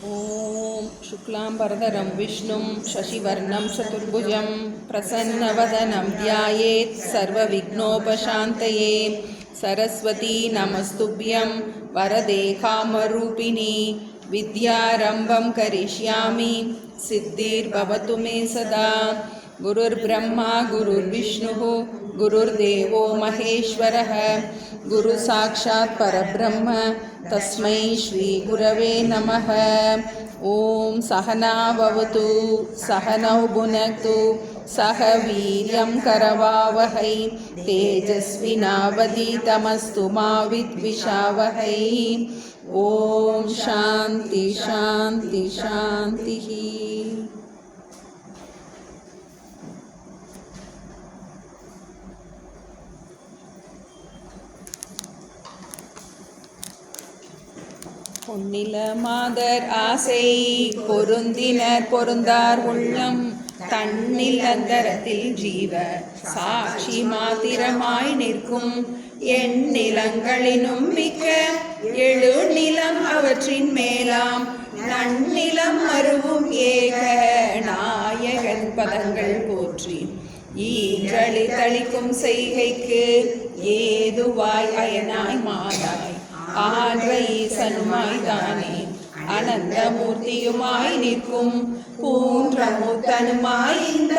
ॐ शुक्लाम्बरधरं विष्णुं शशिवर्णं चतुर्भुजं प्रसन्नवदनं ध्यायेत् सर्वविघ्नोपशान्तये। सरस्वती नमस्तुभ्यं वरदे कामरूपिणी। विद्यारम्भं करिष्यामि सिद्धिर्भवतु मे सदा। गुरुर्ब्रह्मा गुरुर्विष्णुः गुरुर्देवो महेश्वरः। गुरुसाक्षात् परब्रह्म तस्मै श्रीगुरवे नमः। ॐ सहना भवतु सहनौ भुनक्तु सह वीर्यं करवावहै तेजस्विनावधीतमस्तु मा विद्विषावहै। ॐ शान्ति शान्ति शान्तिः। பொன்னில மாதர் ஆசை பொருந்தினர் பொருந்தார் உள்ளம் தன்னில் அந்தரத்தில் ஜீவ சாட்சி மாத்திரமாய் நிற்கும் எந்நிலங்களினும் மிக்க எழுநிலம் அவற்றின் மேலாம் நன்னிலம் அருவும் ஏக நாயகன் பதங்கள் போற்றி ஈன்றளி தளிக்கும் செய்கைக்கு ஏதுவாய் அயனாய் மாதாய் ஆன்ற ஈசனுமாய் தானே அனந்த மூர்த்தியுமாய் நிற்கும் பூன்றமுத்தனுமாய் இந்த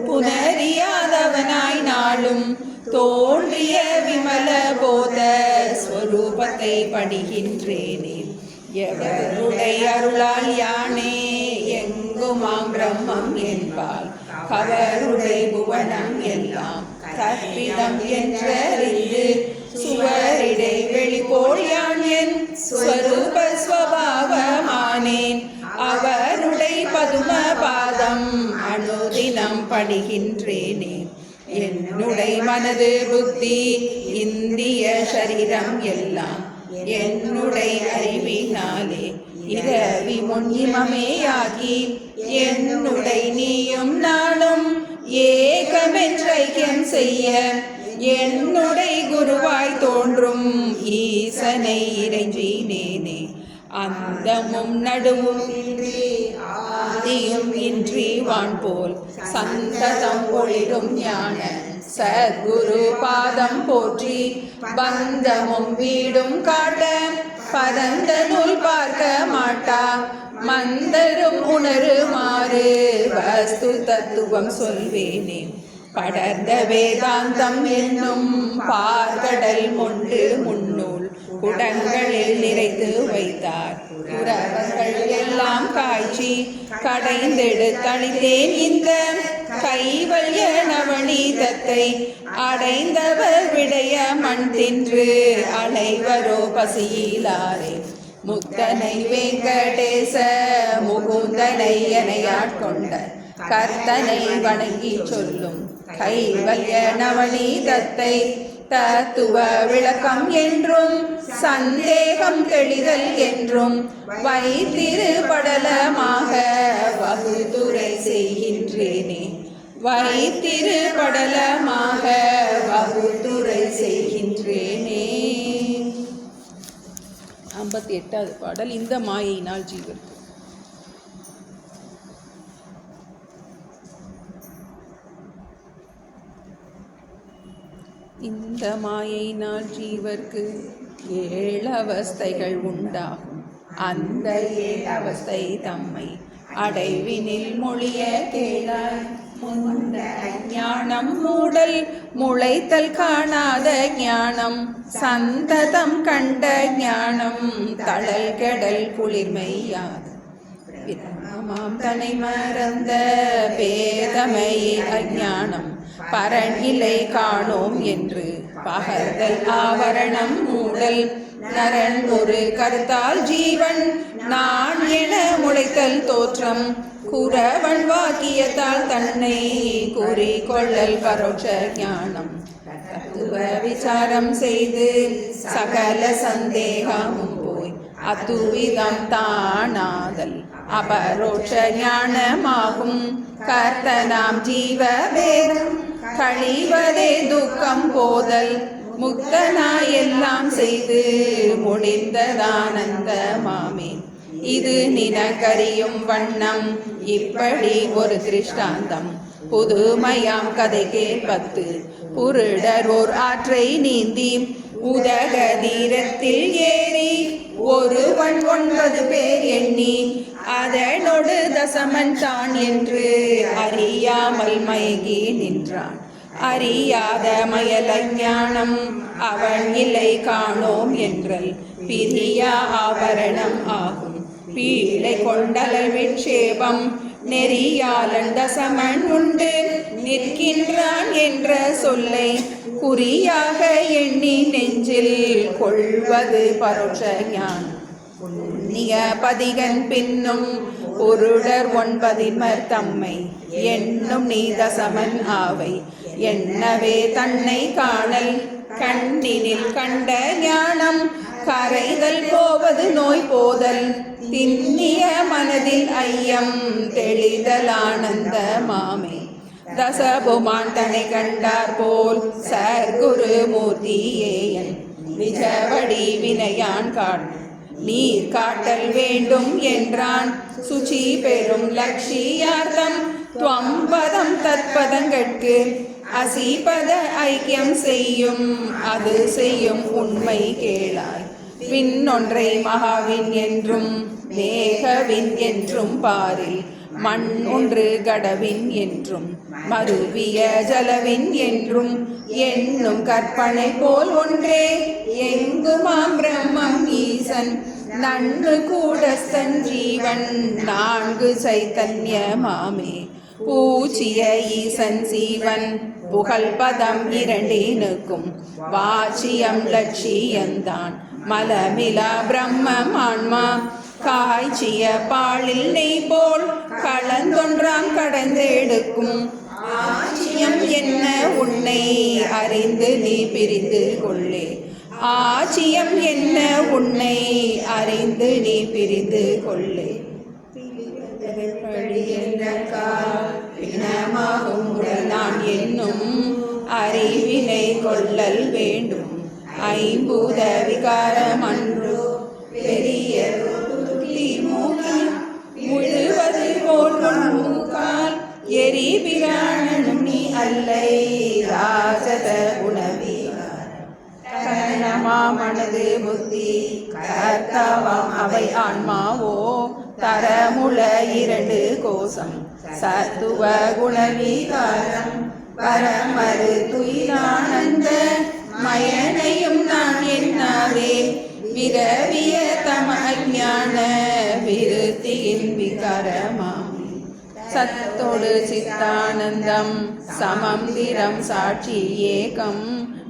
புனரியாதவனாய் நாளும் தோன்றிய விமல போத ஸ்வரூபத்தை படிகின்றேனே. எவருடைய அருளால் யானே எங்குமாம் பிரம்மம் என்பால் கவருடை புவனம் எல்லாம் கற்பிதம் என்றறிந்து சுவரிடை வெளிபோல் யான் என் ஸ்வரூப ஸ்வபாவமானேன். அவருடைய பதும பாதம் அனுதினம் படிகின்றேனே. என்னுடைய மனது புத்தி இந்திய சரீரம் எல்லாம் என்னுடைய அறிவினாலே இரவி முன்னிமமேயாகி என்னுடைய நீயும் நானும் ஏகமென்றைக்கியம் செய்ய என்னுடைய குருவாய் தோன்றும் ஈசனை இறைஞ்சினேனே. அந்தமும் நடுவும் இன்றி ஆதியும் இன்றி வான் போல் சந்ததம் ஒளிரும் ஞான சத்குரு பாதம் போற்றி பந்தமும் வீடும் காட்ட பரந்த நூல் பார்க்க மாட்டா மந்தரும் உணருமாறு வஸ்து தத்துவம் சொல்வேனே. படர்ந்த வேதாந்தம் என்னும் பார்கடல் மொண்டு முன்னூல் குடங்களில் நிறைத்து வைத்தார். புறவர்கள் எல்லாம் காய்ச்சி கடைந்தெடுத்தளித்தேன் இந்த கைவல்ய நவநீதத்தை அடைந்தவர் விடைய மண் தின்று அலைவரோ பசியிலாரே. முத்தனை வெங்கடேச முகுந்தனை எனையாட்கொண்ட கர்த்தனை வணங்கி சொல்லும் கைவல்ய நவநீதத்தை தத்துவ விளக்கம் என்றும் சந்தேகம் தெளிதல் என்றும் வைத்திருபடலமாக வகுத்துரை செய்கின்றேனே. வைத்திருபடலமாக வகுத்துரை செய்கின்றேனே. 58வது பாடல். இந்த மாயினால் ஜீவர்க்கு. இந்த மாயினால் ஜீவர்க்கு 7 அவஸ்தைகள் உண்டாகும். அந்த 7 அவஸ்தை தம்மை அடைவினில் மொழிய கேளாய். முந்த ஞானம் மூடல் முளைத்தல் காணாத ஞானம் சந்ததம் கண்ட ஞானம் தளல் கெடல் குளிர்மையாது. பிரமமாம் தனை மறந்த பேதமை அஞ்ஞானம் பரநிலை காணோம் என்று பகர்தல் ஆவரணம் மூடல். நரன் ஒரு கருத்தால் ஜீவன் நான் என முளைத்தல் தோற்றம் குறவன் வாக்கியத்தால் தன்னை கூறிக்கொள்ளல் பரோட்ச ஞானம். தத்துவ விசாரம் செய்து சகல சந்தேகமும் போய் அத்துவிதம் தானாதல் அபரோட்ச ஞானமாகும். கர்த்தனாம் ஜீவ வேதம் கழிவதே துக்கம் போதல் முக்தனாய் எல்லாம் செய்து முடிந்ததானந்த மாமே. இது நினக்கரியும் வண்ணம் இப்படி ஒரு திருஷ்டாந்தம் புதுமையாம் கதை கேட்பத்து புருடர் ஓர் ஆற்றை நீந்தி உதக தீரத்தில் ஏறி ஒருவன் 9 பேர் எண்ணி அதனோடு தசமன் தான் என்று அறியாமல் மயங்கி நின்றான். அறியாத மயலஞானம் அவன் இல்லை காணோம் என்றல் பிரியா ஆபரணம் ஆகும். பீழை கொண்டலல் விட்சேபம் நெறியாளன் தசமன் உண்டு நிற்கின்றான் என்ற சொல்லை குறியாக எண்ணி நெஞ்சில் கொள்வது பரோட்ச ஞானம். புண்ணிய பதிகன் பின்னும் பொருடர் 9 தம்மை எண்ணும் நீ தசமன் ஆவை என்னவே தன்னை காணல் கண்ணினில் கண்ட ஞானம் கரைதல் போவது நோய் போதல் திண்ணிய மனதில் ஐயம் தெளிதல் ஆனந்த மாமே. தசபுமான் தனை கண்டார் போல் சர்க்குரு மூர்த்தியேயன் நிஜவடி வினையான் காட்டும் நீர் காட்டல் வேண்டும் என்றான். சுச்சி பெரும் லட்சியார்த்தம் துவம்பதம் தற்பதங்கட்கு அசிபத ஐக்கியம் செய்யும் அது செய்யும் உண்மை கேளாய். விண்ணொன்றை மகாவின் என்றும் மேகவின் என்றும் பாரில் மண் ஒன்று கடவின் என்றும் மருவிய ஜலவின் என்றும் என்னும் கற்பனை போல் ஒன்றே எங்குமாம் பிரம்மம் ஈசன் நன்று கூடஸ்தன் ஜீவன் 4 சைத்தன்யமாமே. பூச்சிய ஈசன் சீவன் புகழ்பதம் 2னுக்கும் வாச்சியம் லட்சியந்தான் மலமிலா பிரம்மம் ஆன்மா காய்ச்சிய பாலில் நெய் போல் கலந்தொன்றாம் கடந்தெடுக்கும். ஆச்சியம் என்ன உன்னை அறிந்து நீ பிரிந்து கொள்ளே. ஆச்சியம் என்ன உன்னை அறிந்து நீ பிரிந்து கொள்ளே. பிணமாகும் உடல் நான் என்னும் அறிவினை கொள்ளல் வேண்டும். ஐம்பூத விகாரம் அன்றோ பெரிய முழுவது போல் மூக்கால் எரி பிராணனும் நீ அல்லை ராஜத குணவீகார். கரணமா மனது புத்தி கர்த்தாவாம் அவை ஆன்மாவோ தரமுள 2 கோசம் சத்துவ குணவீகாரம் பரமரு துயிலானந்த மயனையும் நான் என்னாவே விரவிய தம அஞ்ஞான விருத்தியின் விகாரமாமி. சத்தோடு சித்தானந்தம் சமம் திரம் சாட்சி ஏகம்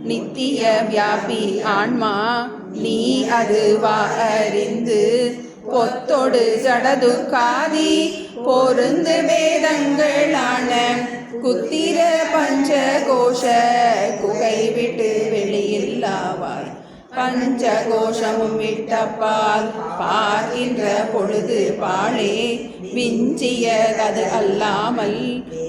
நித்திய வியாபி ஆன்மா நீ அதுவா அறிந்து பொத்தொடு ஜடதுக்காதி பொருந்து வேதங்களான குத்திர பஞ்சகோஷ குகை விட்டு வெளியில்லாவாய். பஞ்சகோஷமும் விட்டப்பால் பார்க்கின்ற பொழுது பாழே விஞ்சியது அல்லாமல்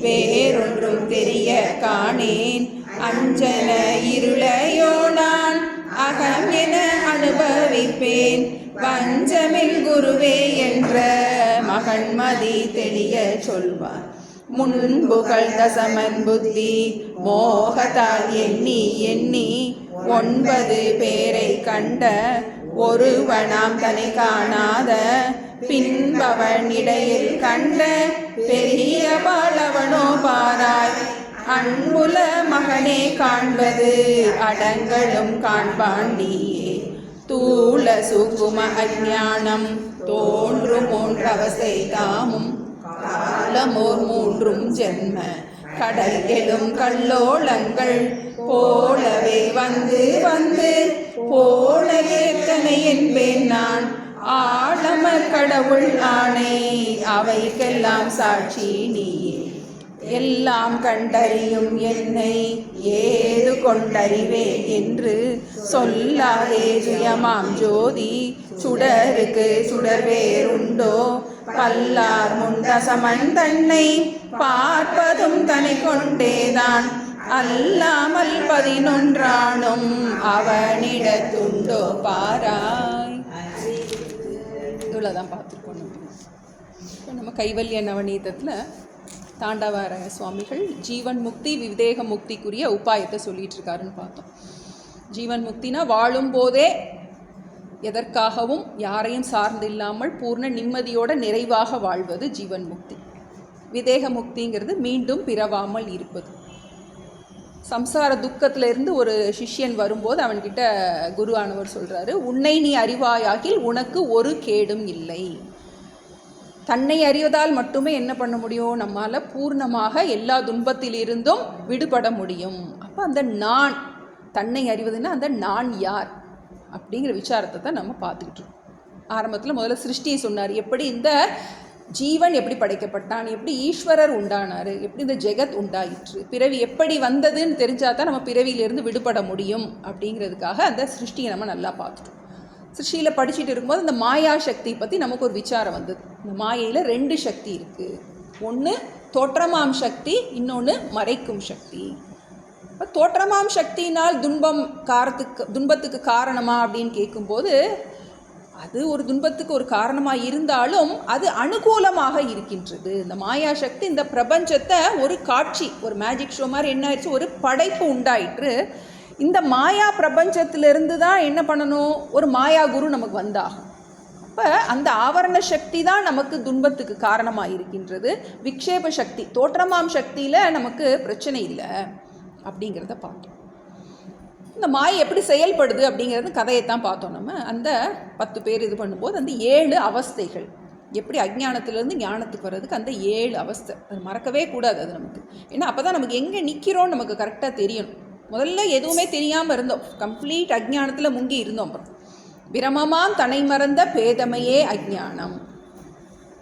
வேறொன்றும் தெரிய காணேன். அஞ்சன இருளையோ நான் அகம் என அனுபவிப்பேன். வஞ்சமில் குருவே என்ற மகன்மதி தெளிய சொல்வார். முன்புகள் தசமன் புத்தி மோகத்தால் எண்ணி எண்ணி 9 பேரை கண்ட ஒருவனாம் தனை காணாத பின்பவன் இடையில் கண்ட பெரிய பாலவனோ பாராய். அன்புல மகனே காண்பது அடங்களும் காண்பாண்டியே. தூள சுகும அஞ்ஞானம் தோன்றும் 3 அவஸ்தை தாமும் காலமோர் 3 ஜென்ம கடல் எழும் கல்லோளங்கள் போலவே வந்து வந்து போல எத்தனை என்பேன் நான். ஆழமர் கடவுள் ஆணை அவைக்கெல்லாம் சாட்சி நீயே. எல்லாம் கண்டறியும் என்னை ஏது கொண்டறிவேன் என்று சொல்லாதே சுயமாம் ஜோதி. சுடருக்கு சுடர் வேறுண்டோ பல்லார் முண்டசமன் தன்னை பார்ப்பதும் தனி கொண்டேதான் அல்லாமல் 11 அவனிடத்துண்டோ பாராய். இவ்வளோ தான் பார்த்துருக்கோம் நம்ம. இப்போ நம்ம கைவல்ய நவநீதத்தில் தாண்டவராய சுவாமிகள் ஜீவன் முக்தி விதேக முக்திக்குரிய உபாயத்தை சொல்லிகிட்டு இருக்காருன்னு பார்த்தோம். ஜீவன் முக்தினா வாழும்போதே எதற்காகவும் யாரையும் சார்ந்து இல்லாமல் பூர்ண நிம்மதியோட நிறைவாக வாழ்வது ஜீவன் முக்தி. விதேக முக்திங்கிறது மீண்டும் பிறவாமல் இருப்பது. சம்சார துக்கத்திலிருந்து ஒரு சிஷ்யன் வரும்போது அவன்கிட்ட குருவானவர் சொல்கிறாரு, உன்னை நீ அறிவாயாகில் உனக்கு ஒரு கேடும் இல்லை. தன்னை அறிவதால் மட்டுமே என்ன பண்ண முடியும், நம்மால் பூர்ணமாக எல்லா துன்பத்திலிருந்தும் விடுபட முடியும். அப்போ அந்த நான், தன்னை அறிவதுன்னா அந்த நான் யார் அப்படிங்கிற விசாரத்தை தான் நம்ம பார்த்துக்கிட்டு இருக்கோம். ஆரம்பத்தில் முதல்ல சிருஷ்டியை சொன்னார், எப்படி இந்த ஜீவன் எப்படி படைக்கப்பட்டான், எப்படி ஈஸ்வரர் உண்டானார், எப்படி இந்த ஜெகத் உண்டாயிற்று, பிறவி எப்படி வந்ததுன்னு தெரிஞ்சால் தான் நம்ம பிறவியிலேருந்து விடுபட முடியும் அப்படிங்கிறதுக்காக அந்த சிருஷ்டியை நம்ம நல்லா பார்த்துட்டோம். சிருஷ்டியில் படிச்சுட்டு இருக்கும்போது அந்த மாயா சக்தி பற்றி நமக்கு ஒரு விசாரம் வந்தது. இந்த மாயையில் 2 சக்தி இருக்குது. ஒன்று தோற்றமாம் சக்தி, இன்னொன்று மறைக்கும் சக்தி. இப்போ தோற்றமாம் சக்தினால் துன்பத்துக்கு காரணமா அப்படின்னு கேட்கும்போது, அது ஒரு துன்பத்துக்கு ஒரு காரணமாக இருந்தாலும் அது அனுகூலமாக இருக்கின்றது. இந்த மாயா சக்தி இந்த பிரபஞ்சத்தை ஒரு காட்சி, ஒரு மேஜிக் ஷோ மாதிரி என்ன ஆயிடுச்சு, ஒரு படைப்பு உண்டாயிற்று. இந்த மாயா பிரபஞ்சத்திலிருந்து தான் என்ன பண்ணணும், ஒரு மாயா குரு நமக்கு வந்தாகும். அப்போ அந்த ஆவரண சக்தி தான் நமக்கு துன்பத்துக்கு காரணமாக இருக்கின்றது. விக்ஷேப சக்தி, தோற்றமாம் சக்தியில் நமக்கு பிரச்சனை இல்லை அப்படிங்கிறத பார்த்தோம். இந்த மாயை எப்படி செயல்படுது அப்படிங்கிறது கதையைத்தான் பார்த்தோம். நம்ம அந்த 10 பேர் இது பண்ணும்போது அந்த 7 அவஸ்தைகள், எப்படி அஜ்ஞானத்திலேருந்து ஞானத்துக்கு வர்றதுக்கு அந்த 7 அவஸ்தை, அது மறக்கவே கூடாது. அது நமக்கு ஏன்னா அப்போ தான் நமக்கு எங்கே நிற்கிறோன்னு நமக்கு கரெக்டாக தெரியணும். முதல்ல எதுவுமே தெரியாமல் இருந்தோம், கம்ப்ளீட் அஜ்ஞானத்தில் முங்கி இருந்தோம். அப்புறம் பிரமமாம் தனை மறந்த பேதமையே அஜ்ஞானம்,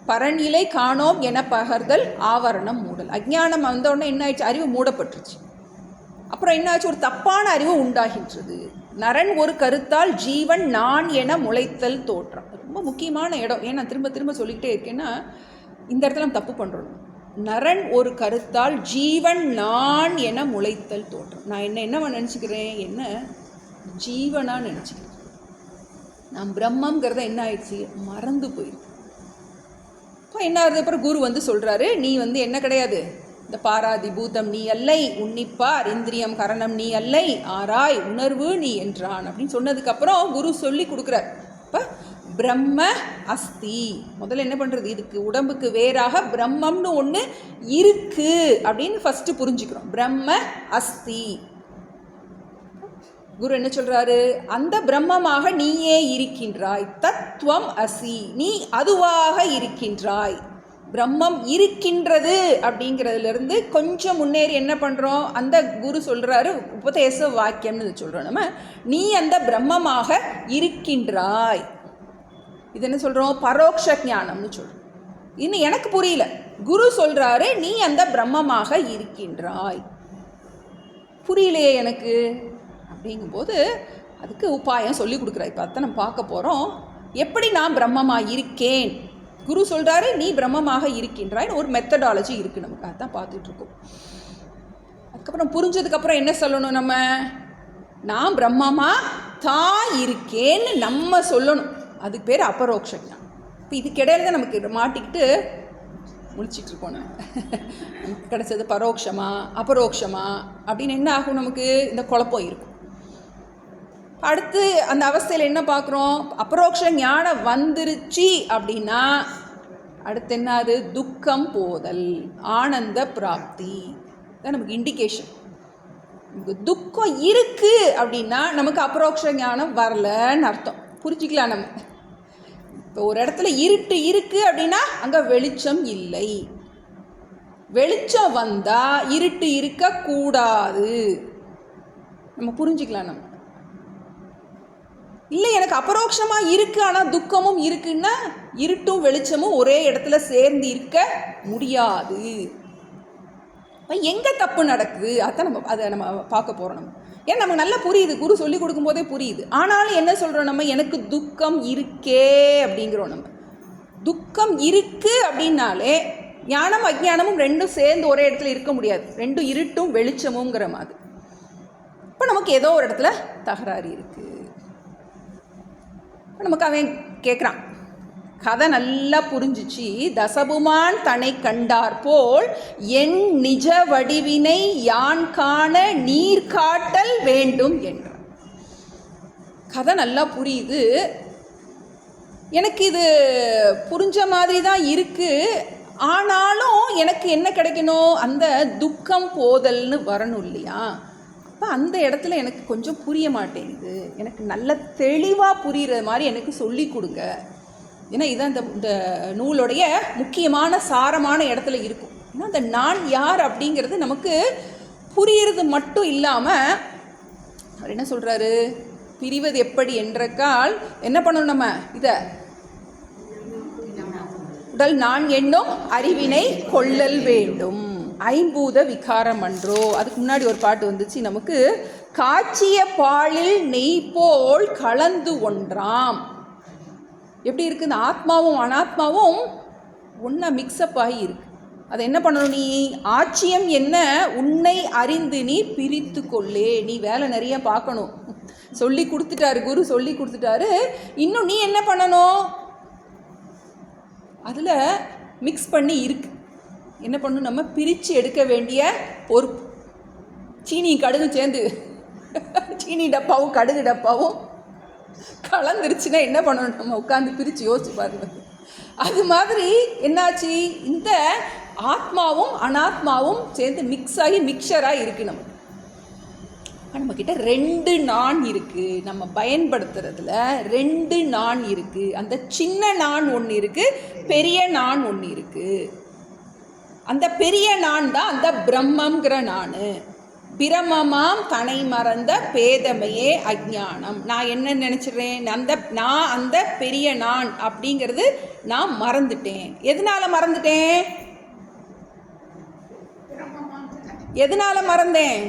பரநிலை காணோம் என பகர்தல் ஆவரணம் மூடல். அஜ்ஞானம் வந்தோடனே என்ன ஆயிடுச்சு, அறிவு மூடப்பட்டுருச்சு. அப்புறம் என்னாச்சு, ஒரு தப்பான அறிவு உண்டாகின்றது. நரன் ஒரு கருத்தால் ஜீவன் நான் என முளைத்தல் தோற்றம். ரொம்ப முக்கியமான இடம், ஏன்னா திரும்ப திரும்ப சொல்லிக்கிட்டே இருக்கேன்னா இந்த இடத்துல நம்ம தப்பு பண்ணுறோம். நரன் ஒரு கருத்தால் ஜீவன் நான் என முளைத்தல் தோற்றம். நான் என்னவா நினச்சிக்கிறேன், என்ன ஜீவனாக நினச்சிக்கிறேன். நான் பிரம்மங்கிறத என்ன ஆயிடுச்சு, மறந்து போயிருக்கு. இப்போ என்ன ஆகுது, அப்புறம் குரு வந்து சொல்கிறாரு, நீ என்ன கிடையாது, இந்த பாராதி பூதம் நீ அல்லை, உன்னிப்பார் இந்திரியம் கரணம் நீ அல்லை, ஆராய் உணர்வு நீ என்றான் அப்படின்னு சொன்னதுக்கப்புறம் குரு சொல்லி கொடுக்குறார். இப்போ பிரம்ம அஸ்தி, முதல்ல என்ன பண்ணுறது, இதுக்கு உடம்புக்கு வேறாக பிரம்மம்னு ஒன்று இருக்குது அப்படின்னு ஃபஸ்ட்டு புரிஞ்சுக்கிறோம். பிரம்ம அஸ்தி. குரு என்ன சொல்கிறாரு, அந்த பிரம்மமாக நீயே இருக்கின்றாய், தத்துவம் அசி, நீ அதுவாக இருக்கின்றாய். பிரம்மம் இருக்கின்றது அப்படிங்கிறதுலேருந்து கொஞ்சம் முன்னேறி என்ன பண்ணுறோம், அந்த குரு சொல்கிறாரு, உபதேச வாக்கியம்னு சொல்கிறோம் நம்ம, நீ அந்த பிரம்மமாக இருக்கின்றாய். இது என்ன சொல்கிறோம், பரோட்ச ஞானம்னு சொல்கிறோம். இன்னும் எனக்கு புரியல, குரு சொல்கிறாரு நீ அந்த பிரம்மமாக இருக்கின்றாய், புரியலையே எனக்கு அப்படிங்கும்போது அதுக்கு உபாயம் சொல்லி கொடுக்குறாய். இப்போ அத்தை நம்ம பார்க்க போகிறோம், எப்படி நான் பிரம்மமாக இருக்கேன். குரு சொல்கிறாரு நீ பிரம்மமாக இருக்கின்றாய்னு ஒரு மெத்தடாலஜி இருக்குது நமக்கு, அதான் பார்த்துட்ருக்கோம். அதுக்கப்புறம் புரிஞ்சதுக்கப்புறம் என்ன சொல்லணும், நம்ம நான் பிரம்மமாக தான் இருக்கேன்னு நம்ம சொல்லணும். அதுக்கு பேர் அபரோக்ஷ ஞானம். இப்போ இதுக்கிடையில தான் நமக்கு மாட்டிக்கிட்டு முழிச்சிட்ருக்கோம். நமக்கு கிடைச்சது பரோட்சமா அபரோக்ஷமா அப்படின்னு என்ன ஆகும், நமக்கு இந்த குழப்பம் இருக்கும். அடுத்து அந்த அவஸ்தையில் என்ன பார்க்குறோம், அபரோக்ஷ ஞானம் வந்துருச்சு அப்படின்னா அடுத்து என்ன, அது துக்கம் போதல், ஆனந்த பிராப்தி தான் நமக்கு இண்டிகேஷன். நமக்கு துக்கம் இருக்குது அப்படின்னா நமக்கு அபரோக்ஷ ஞானம் வரலன்னு அர்த்தம். புரிஞ்சிக்கலாம் நம்ம. இப்போ ஒரு இடத்துல இருட்டு இருக்குது அப்படின்னா அங்கே வெளிச்சம் இல்லை, வெளிச்சம் வந்தால் இருட்டு இருக்கக்கூடாது, நம்ம புரிஞ்சுக்கலாம் நம்ம. இல்லை எனக்கு அபரோக்ஷமாக இருக்குது ஆனால் துக்கமும் இருக்குன்னா இருட்டும் வெளிச்சமும் ஒரே இடத்துல சேர்ந்து இருக்க முடியாது. இப்போ எங்கே தப்பு நடக்குது அதான் அதை நம்ம பார்க்க போகிறோம். நம்ம ஏன்னா நமக்கு நல்லா புரியுது, குரு சொல்லி கொடுக்கும்போதே புரியுது. ஆனாலும் என்ன சொல்கிறோம் நம்ம, எனக்கு துக்கம் இருக்கே அப்படிங்கிறோம். நம்ம துக்கம் இருக்குது அப்படின்னாலே ஞானம் அஜ்ஞானமும் ரெண்டும் சேர்ந்து ஒரே இடத்துல இருக்க முடியாது, ரெண்டும் இருட்டும் வெளிச்சமுங்கிற மாதிரி. இப்போ நமக்கு ஏதோ ஒரு இடத்துல தகராறு இருக்குது. நமக்கு அவன் கேட்குறான், கதை நல்லா புரிஞ்சிச்சு. தசபுமான் தன்னை கண்டார் போல் என் நிஜ வடிவினை யான் காண நீர் காட்டல் வேண்டும் என்றார். கதை நல்லா புரியுது. எனக்கு இது புரிஞ்ச மாதிரி தான் இருக்குது. ஆனாலும் எனக்கு என்ன கிடைக்கணும், அந்த துக்கம் போதல்னு வரணும் இல்லையா? அப்போ அந்த இடத்துல எனக்கு கொஞ்சம் புரிய மாட்டேங்குது. எனக்கு நல்ல தெளிவாக புரிகிற மாதிரி எனக்கு சொல்லி கொடுங்க. ஏன்னா இதுதான் இந்த நூலுடைய முக்கியமான சாரமான இடத்துல இருக்கும். ஏன்னா அந்த நான் யார் அப்படிங்கிறது நமக்கு புரிகிறது மட்டும் இல்லாமல் அவர் என்ன சொல்கிறாரு, பிரிவது எப்படி என்றக்கால் என்ன பண்ணணும், நம்ம இதை உடல் நான் என்னும் அறிவினை கொள்ளல் வேண்டும், ஐம்பூத விகாரம் அன்றோ. அதுக்கு முன்னாடி ஒரு பாட்டு வந்துச்சு நமக்கு, காய்ச்சிய பாலில் நெய் போல் கலந்து ஒன்றாம். எப்படி இருக்குது, இந்த ஆத்மாவும் அனாத்மாவும் ஒன்றா மிக்சப் ஆகி இருக்கு. அதை என்ன பண்ணணும், நீ ஆட்சியம் என்ன உன்னை அறிந்து நீ பிரித்து கொள்ளே. நீ வேலை நிறைய பார்க்கணும். சொல்லி கொடுத்துட்டாரு குரு, சொல்லி கொடுத்துட்டாரு. இன்னும் நீ என்ன பண்ணணும், அதில் மிக்ஸ் பண்ணி இருக்கு. என்ன பண்ணணும், நம்ம பிரித்து எடுக்க வேண்டிய பொறுப்பு. சீனி கடுகு சேர்ந்து சீனி டப்பாவும் கடுகு டப்பாவும் கலந்துருச்சுன்னா என்ன பண்ணணும், நம்ம உட்காந்து பிரித்து யோசிச்சு பாருங்க. அது மாதிரி என்னாச்சு, இந்த ஆத்மாவும் அனாத்மாவும் சேர்ந்து மிக்ஸ் ஆகி மிக்சராக இருக்குது. நம்மக்கிட்ட ரெண்டு நான் இருக்குது. நம்ம பயன்படுத்துறதுல ரெண்டு நான் இருக்குது. அந்த சின்ன நான் ஒன்று இருக்குது, பெரிய நான் ஒன்று இருக்குது. அந்த பெரிய நான் தான் அந்த பிரம்மங்கிற நான். பிரமமாம் தனை மறந்த பேதமையே அஜ்ஞானம். நான் என்ன நினச்சிடுறேன், நான் அந்த பெரிய நான் அப்படிங்கிறது நான் மறந்துட்டேன். எதனால் மறந்துட்டேன், எதனால் மறந்தேன்,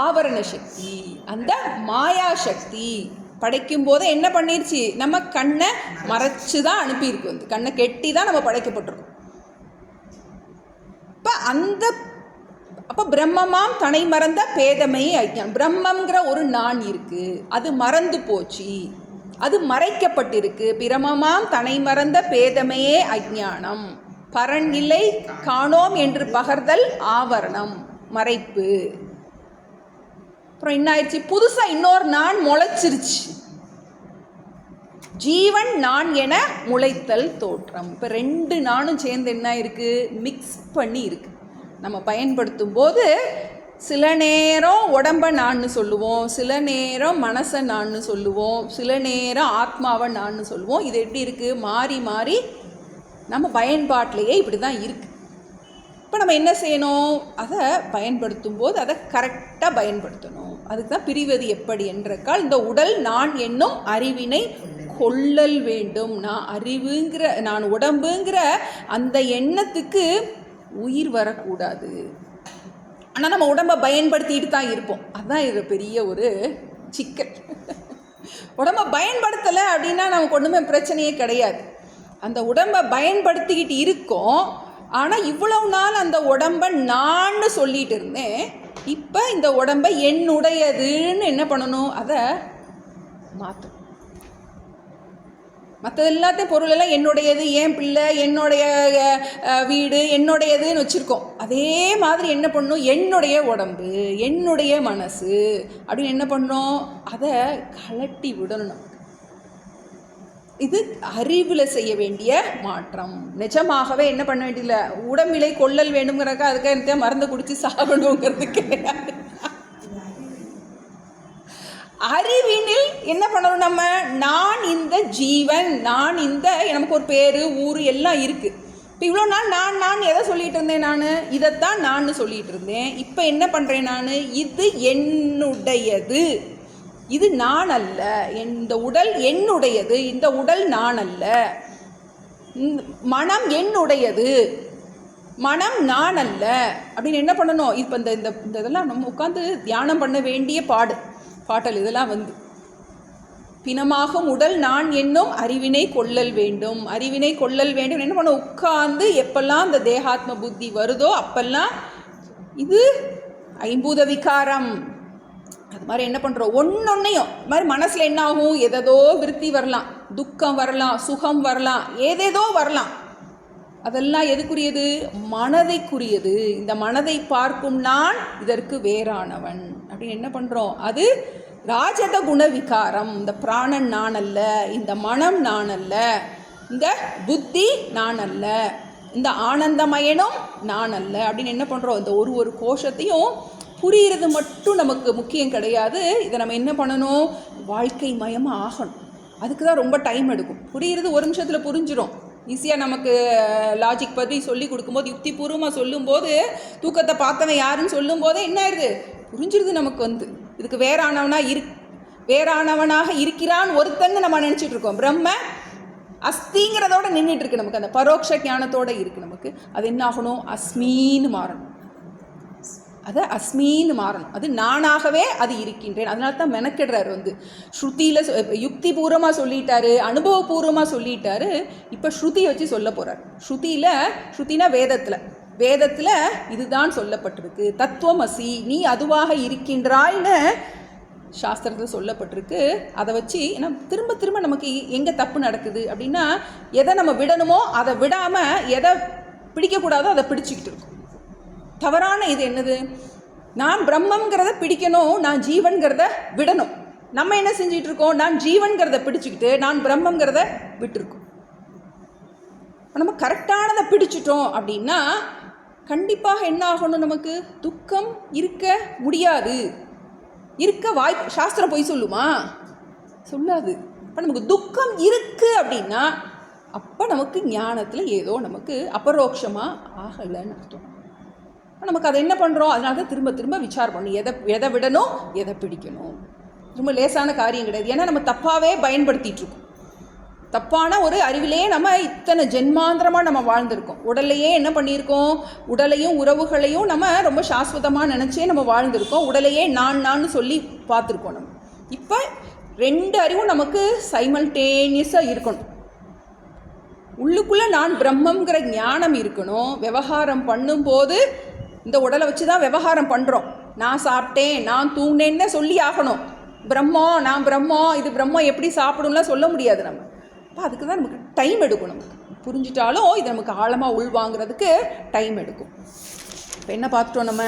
ஆவரண சக்தி, அந்த மாயா சக்தி படைக்கும் போது என்ன பண்ணிருச்சு, நம்ம கண்ணை மறைச்சு தான் அனுப்பியிருக்கு. வந்து கண்ணை கெட்டி தான் நம்ம படைக்கப்பட்டிருக்கோம். அப்போ பிரம்மமாம் தனை மறந்த பேதமையே அஜ்ஞானம். பிரம்மங்கிற ஒரு நான் இருக்கு, அது மறந்து போச்சு, அது மறைக்கப்பட்டிருக்கு. பிரமமாம் தனை மறந்த பேதமையே அஜ்ஞானம். பரன் இல்லை காணோம் என்று பகர்தல் ஆவரணம், மறைப்பு. அப்புறம் என்ன ஆயிடுச்சு, புதுசாக இன்னொரு நான் முளைச்சிருச்சு. ஜீவன் நான் என முளைத்தல் தோற்றம். இப்போ ரெண்டு நானும் சேர்ந்து என்ன இருக்குது, மிக்ஸ் பண்ணி இருக்குது. நம்ம பயன்படுத்தும் போது சில நேரம் உடம்பை நான்னு சொல்லுவோம், சில நேரம் மனசை நான்னு சொல்லுவோம், சில நேரம் ஆத்மாவை நான்னு சொல்லுவோம். இது எப்படி இருக்குது, மாறி மாறி நம்ம பயன்பாட்டிலேயே இப்படி தான் இருக்குது. இப்போ நம்ம என்ன செய்யணும், அதை பயன்படுத்தும் போது அதை கரெக்டாக பயன்படுத்தணும். அதுக்கு தான் பிரிவது எப்படி என்றக்கால், இந்த உடல் நான் என்னும் அறிவினை கொள்ளல் வேண்டும். நான் அறிவுங்கிற, நான் உடம்புங்கிற அந்த எண்ணத்துக்கு உயிர் வரக்கூடாது. ஆனால் நம்ம உடம்பை பயன்படுத்திட்டு தான் இருப்போம். அதுதான் இது பெரிய ஒரு சிக்கல். உடம்பை பயன்படுத்தலை அப்படின்னா நமக்கு ஒன்றுமே பிரச்சனையே கிடையாது. அந்த உடம்பை பயன்படுத்திக்கிட்டு இருக்கோம். ஆனால் இவ்வளவு நாள் அந்த உடம்பை நான் சொல்லிட்டு இருந்தேன். இப்போ இந்த உடம்பை என்னுடையதுன்னு என்ன பண்ணணும், அதை மாற்றணும். மற்றது எல்லாத்தையும் பொருள் எல்லாம் என்னுடையது, என் பிள்ளை, என்னுடைய வீடு என்னுடையதுன்னு வச்சுருக்கோம். அதே மாதிரி என்ன பண்ணணும், என்னுடைய உடம்பு, என்னுடைய மனசு அப்படின்னு என்ன பண்ணணும், அதை கலட்டி விடணும். இது அறிவில் செய்ய வேண்டிய மாற்றம். நிஜமாகவே என்ன பண்ண வேண்டியதில்லை, உடம்பிலை கொள்ளல் வேண்டுங்கிறக்கா அதுக்காக மருந்து குடித்து சாகணுங்கிறது கிடையாது. அறிவினில் என்ன பண்ணணும், நம்ம நான் இந்த ஜீவன், நான் இந்த, நமக்கு ஒரு பேர் ஊர் எல்லாம் இருக்குது. இப்போ இவ்வளோ நாள் நான் எதை சொல்லிகிட்டு இருந்தேன், நான் இதைத்தான் நான் சொல்லிகிட்டு இருந்தேன். இப்போ என்ன பண்ணுறேன், நான் இது என்னுடையது, இது நான் அல்ல. இந்த உடல் என்னுடையது, இந்த உடல் நான் அல்ல. மனம் என்னுடையது, மனம் நான் அல்ல அப்படின்னு என்ன பண்ணணும். இப்போ இந்த இதெல்லாம் நம்ம உட்காந்து தியானம் பண்ண வேண்டிய பாட்டல் இதெல்லாம் வந்து, பிணமாகும் உடல் நான் என்னும் அறிவினை கொள்ளல் வேண்டும். அறிவினை கொள்ளல் வேண்டும் என்ன பண்ண, உட்கார்ந்து எப்பெல்லாம் இந்த தேகாத்ம புத்தி வருதோ அப்பெல்லாம் இது ஐம்பூத விகாரம். அது மாதிரி என்ன பண்ணுறோம், ஒன்னொன்னையும் இது மாதிரி மனசில் என்ன ஆகும், எதோ விருத்தி வரலாம். துக்கம் வரலாம், சுகம் வரலாம், ஏதேதோ வரலாம். அதெல்லாம் எதுக்குரியது? மனதைக்குரியது. இந்த மனதை பார்க்கும் நான் இதற்கு வேறானவன் அப்படின்னு என்ன பண்ணுறோம்? அது ராஜத குண விகாரம். இந்த பிராணன் நான் அல்ல, இந்த மனம் நான் அல்ல, இந்த புத்தி நான் அல்ல, இந்த ஆனந்தமயனும் நான் அல்ல அப்படின்னு என்ன பண்ணுறோம்? இந்த ஒரு கோஷத்தையும் புரிகிறது மட்டும் நமக்கு முக்கியம் கிடையாது. இதை நம்ம என்ன பண்ணணும்? வாழ்க்கை மயமாக ஆகணும். அதுக்கு தான் ரொம்ப டைம் எடுக்கும். புரிகிறது ஒரு நிமிஷத்தில் புரிஞ்சிடும். ஈஸியாக நமக்கு லாஜிக் பற்றி சொல்லி கொடுக்கும்போது, யுக்திபூர்வமாக சொல்லும்போது, தூக்கத்தை பார்த்தவன் யாருன்னு சொல்லும்போதே என்ன ஆயிடுது? புரிஞ்சிருது நமக்கு. இதுக்கு வேறானவனாக இருக்கிறான் ஒருத்தன்னு நம்ம நினச்சிட்டு இருக்கோம். பிரம்ம அஸ்திங்கிறதோட நின்றுட்டு இருக்கு நமக்கு. அந்த பரோட்ச ஞானத்தோடு இருக்குது நமக்கு. அது என்ன ஆகணும்? அஸ்மின்னு மாறணும். அது அஸ்மின்னு மாறணும். அது நானாகவே அது இருக்கின்றேன். அதனால தான் மெனக்கிடுறாரு. ஸ்ருதியில் யுக்திபூர்வமாக சொல்லிட்டாரு, அனுபவபூர்வமாக சொல்லிட்டாரு. இப்போ ஸ்ருதி வச்சு சொல்ல போகிறார். ஸ்ருதினா வேதத்தில் இதுதான் சொல்லப்பட்டிருக்கு. தத்துவமசி, நீ அதுவாக இருக்கின்றாய்னு சாஸ்திரத்தில் சொல்லப்பட்டிருக்கு. அதை வச்சு ஏன்னா திரும்ப திரும்ப நமக்கு எங்கே தப்பு நடக்குது அப்படின்னா, எதை நம்ம விடணுமோ அதை விடாமல், எதை பிடிக்கக்கூடாதோ அதை பிடிச்சிக்கிட்டு இருக்கும். தவறான இது என்னது? நான் பிரம்மங்கிறத பிடிக்கணும், நான் ஜீவன்கிறத விடணும். நம்ம என்ன செஞ்சிட்டு இருக்கோம்? நான் ஜீவன்கிறத பிடிச்சிக்கிட்டு நான் பிரம்மங்கிறத விட்டுருக்கோம். நம்ம கரெக்டானதை பிடிச்சிட்டோம் அப்படின்னா கண்டிப்பாக என்ன ஆகணும்? நமக்கு துக்கம் இருக்க முடியாது. இருக்க வாய்ப்பு சாஸ்திரம் போய் சொல்லுமா? சொல்லாது. இப்போ நமக்கு துக்கம் இருக்குது அப்படின்னா அப்போ நமக்கு ஞானத்தில் ஏதோ நமக்கு அபரோக்ஷமாக ஆகலைன்னு அர்த்தம். நமக்கு அதை என்ன பண்ணுறோம்? அதனால தான் திரும்ப திரும்ப விசாரம் பண்ணணும். எதை விடணும், எதை பிடிக்கணும். ரொம்ப லேசான காரியம் கிடையாது. ஏன்னா நம்ம தப்பாகவே பயன்படுத்திகிட்டு இருக்கோம். தப்பான ஒரு அறிவிலே நம்ம இத்தனை ஜென்மாந்திரமாக நம்ம வாழ்ந்திருக்கோம். உடலையே என்ன பண்ணியிருக்கோம்? உடலையும் உறவுகளையும் நம்ம ரொம்ப சாஸ்வதமாக நினச்சே நம்ம வாழ்ந்திருக்கோம். உடலையே நான் சொல்லி பார்த்துருக்கோம். நம்ம இப்போ 2 அறிவும் நமக்கு சைமல்டேனியஸாக இருக்கணும். உள்ளுக்குள்ளே நான் பிரம்மங்கிற ஞானம் இருக்கணும். விவகாரம் பண்ணும்போது இந்த உடலை வச்சு தான் விவகாரம் பண்ணுறோம். நான் சாப்பிட்டேன், நான் தூங்கினேன்னு சொல்லி ஆகணும். பிரம்மம், நான் பிரம்மம், இது பிரம்மம் எப்படி சாப்பிடும்லாம் சொல்ல முடியாது நம்ம. அப்போ அதுக்கு தான் நமக்கு டைம் எடுக்கும். நமக்கு புரிஞ்சிட்டாலும் இது நமக்கு ஆழமாக உள்வாங்கிறதுக்கு டைம் எடுக்கும். இப்போ என்ன பார்த்துட்டோம்? நம்ம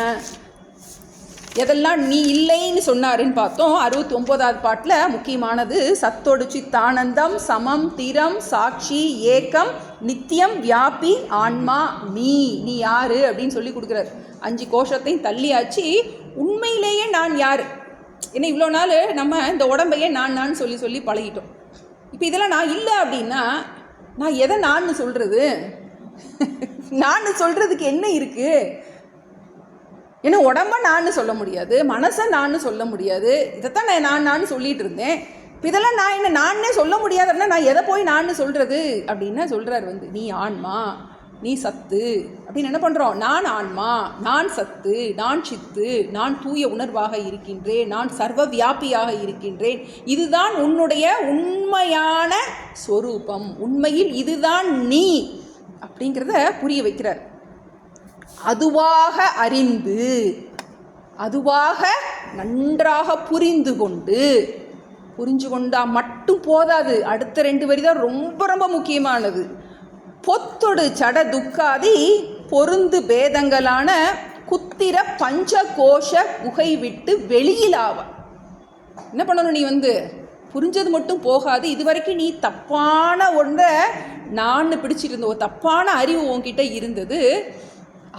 எதெல்லாம் நீ இல்லைன்னு சொன்னாருன்னு பார்த்தோம். 69வது பாட்டில் முக்கியமானது சத்தொடு சித்தானந்தம், சமம், திரம், சாட்சி, ஏக்கம், நித்தியம், வியாபி, ஆன்மா, நீ யாரு அப்படின்னு சொல்லி கொடுக்குறாரு. 5 கோஷத்தையும் தள்ளியாச்சு. உண்மையிலேயே நான் யார்? ஏன்னா இவ்வளோ நாள் நம்ம இந்த உடம்பையே நான் சொல்லி பழகிட்டோம். இப்போ இதெல்லாம் நான் இல்லை அப்படின்னா நான் எதை நான் சொல்கிறது? நான் சொல்கிறதுக்கு என்ன இருக்குது? ஏன்னா உடம்ப நான் சொல்ல முடியாது, மனசை நான் சொல்ல முடியாது. இதைத்தான் நான் சொல்லிகிட்டு இருந்தேன். இப்போ இதெல்லாம் நான் என்ன நானே சொல்ல முடியாது அப்படின்னா நான் எதை போய் நான் சொல்கிறது அப்படின்னா சொல்கிறார். நீ ஆன்மா, நீ சத்து அப்படின்னு என்ன பண்ணுறோம்? நான் ஆன்மா, நான் சத்து, நான் சித்து, நான் தூய உணர்வாக இருக்கின்றேன், நான் சர்வ வியாபியாக இருக்கின்றேன். இதுதான் உன்னுடைய உண்மையான ஸ்வரூபம். உண்மையில் இதுதான் நீ அப்படிங்கிறத புரிய வைக்கிறார். அதுவாக அறிந்து, அதுவாக நன்றாக புரிந்து கொண்டா மட்டும் போதாது. அடுத்த 2 வரி தான் ரொம்ப ரொம்ப முக்கியமானது. பொத்தொடு சட துக்காதி பொருந்து பேதங்களான குத்திர பஞ்ச கோஷ குகை விட்டு வெளியிலாவ. என்ன பண்ணணும்? நீ புரிஞ்சது மட்டும் போகாது. இது வரைக்கும் நீ தப்பான ஒன்றை நான் பிடிச்சிட்டு இருந்த ஒரு தப்பான அறிவு உன்கிட்ட இருந்தது.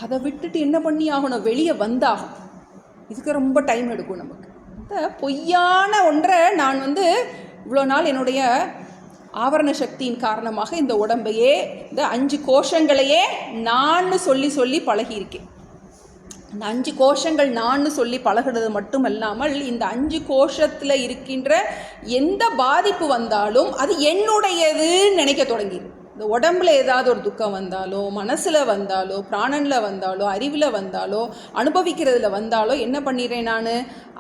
அதை விட்டுட்டு என்ன பண்ணி ஆகணும்? வெளியே வந்தாகும். இதுக்கு ரொம்ப டைம் எடுக்கும் நமக்கு. இந்த பொய்யான ஒன்றை நான் இவ்வளோ நாள் என்னுடைய ஆவரண சக்தியின் காரணமாக இந்த உடம்பையே, இந்த 5 கோஷங்களையே நான் சொல்லி பழகியிருக்கேன். இந்த 5 கோஷங்கள் நான் சொல்லி பழகினது மட்டும் இல்லாமல் இந்த 5 கோஷத்தில் இருக்கின்ற எந்த பாதிப்பு வந்தாலும் அது என்னுடையதுன்னு நினைக்க தொடங்கிடு. இந்த உடம்புல ஏதாவது ஒரு துக்கம் வந்தாலோ, மனசில் வந்தாலோ, பிராணனில் வந்தாலோ, அறிவில் வந்தாலோ, அனுபவிக்கிறதுல வந்தாலோ என்ன பண்ணிடுறேன்? நான்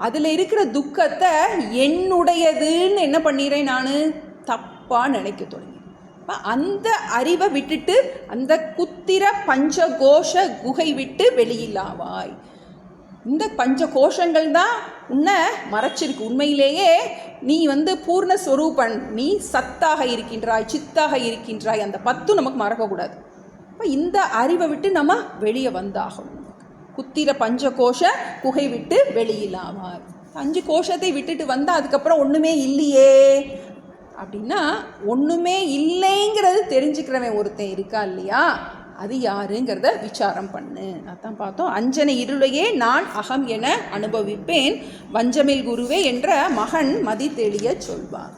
அதில் இருக்கிற துக்கத்தை என்னுடையதுன்னு என்ன பண்ணிடுறேன்? நான் தப்பாக நினைக்க தொடங்கி. அந்த அறிவை விட்டுட்டு அந்த குத்திர பஞ்சகோஷ குகை விட்டு வெளியிலாவாய். இந்த பஞ்ச கோஷங்கள் தான் உன்னை மறைச்சிருக்கு. உண்மையிலேயே நீ பூர்ணஸ்வரூபன், நீ சத்தாக இருக்கின்றாய், சித்தாக இருக்கின்றாய். அந்த 10 நமக்கு மறக்கக்கூடாது. இப்போ இந்த அறிவை விட்டு நம்ம வெளியே வந்தாகணும். குத்திர பஞ்ச கோஷ குகை விட்டு வெளியிலாவார். 5 கோஷத்தை விட்டுட்டு வந்தால் அதுக்கப்புறம் ஒன்றுமே இல்லையே அப்படின்னா, ஒன்றுமே இல்லைங்கிறது தெரிஞ்சுக்கிறவன் ஒருத்தன் இருக்கா இல்லையா, அது யாருங்கிறத விசாரம் பண்ணு. அதான் பார்த்தோம். அஞ்சனை இருளையே நான் அகம் என அனுபவிப்பேன், வஞ்சமில் குருவே என்ற மகன் மதி தெளிய சொல்வார்.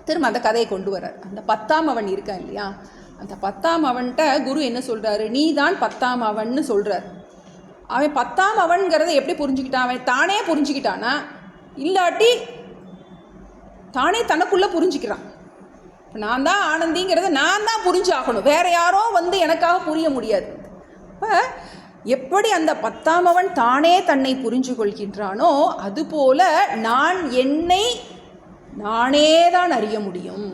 திரும்ப அந்த கதையை கொண்டு வர்றார். அந்த 10ஆம் அவன் இருக்கான் இல்லையா, அந்த 10ஆம் அவன்கிட்ட குரு என்ன சொல்கிறாரு, நீ தான் 10ஆம் அவன்னு சொல்கிறார். அவன் 10ஆம் அவன்கிறத எப்படி புரிஞ்சுக்கிட்டான்? அவன் தானே புரிஞ்சுக்கிட்டானா, இல்லாட்டி தானே தனக்குள்ளே புரிஞ்சுக்கிறான். நான் தான் ஆனந்திங்கிறத நான் தான் புரிஞ்சாகணும், வேற யாரோ எனக்காக புரிய முடியாது. இப்போ எப்படி அந்த 10ஆம் அவன் தானே தன்னை புரிஞ்சு கொள்கின்றானோ, அதுபோல நான் என்னை நானே தான் அறிய முடியும்.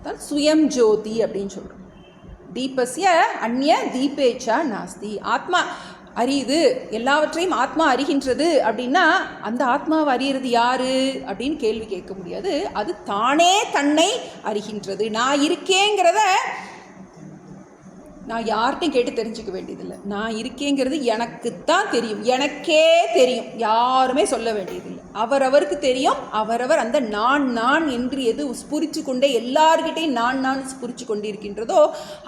தான் சுயம் ஜோதி அப்படின்னு சொல்கிறோம். தீபஸ்ய அந்நிய தீபேச்சா நாஸ்தி. ஆத்மா அறியுது, எல்லாவற்றையும் ஆத்மா அறிகின்றது அப்படின்னா அந்த ஆத்மாவை அறியறது யாரு அப்படின்னு கேள்வி கேட்க முடியாது. அது தானே தன்னை அறிகின்றது. நான் இருக்கேங்கிறத நான் யார்கிட்டையும் கேட்டு தெரிஞ்சுக்க வேண்டியதில்லை. நான் இருக்கேங்கிறது எனக்குத்தான் தெரியும், எனக்கே தெரியும், யாருமே சொல்ல வேண்டியதில்லை. அவரவருக்கு தெரியும். அவரவர் அந்த நான் என்று எது ஸ்புரிச்சு கொண்டே எல்லார்கிட்டையும் நான் ஸ்புரிச்சு கொண்டு இருக்கின்றதோ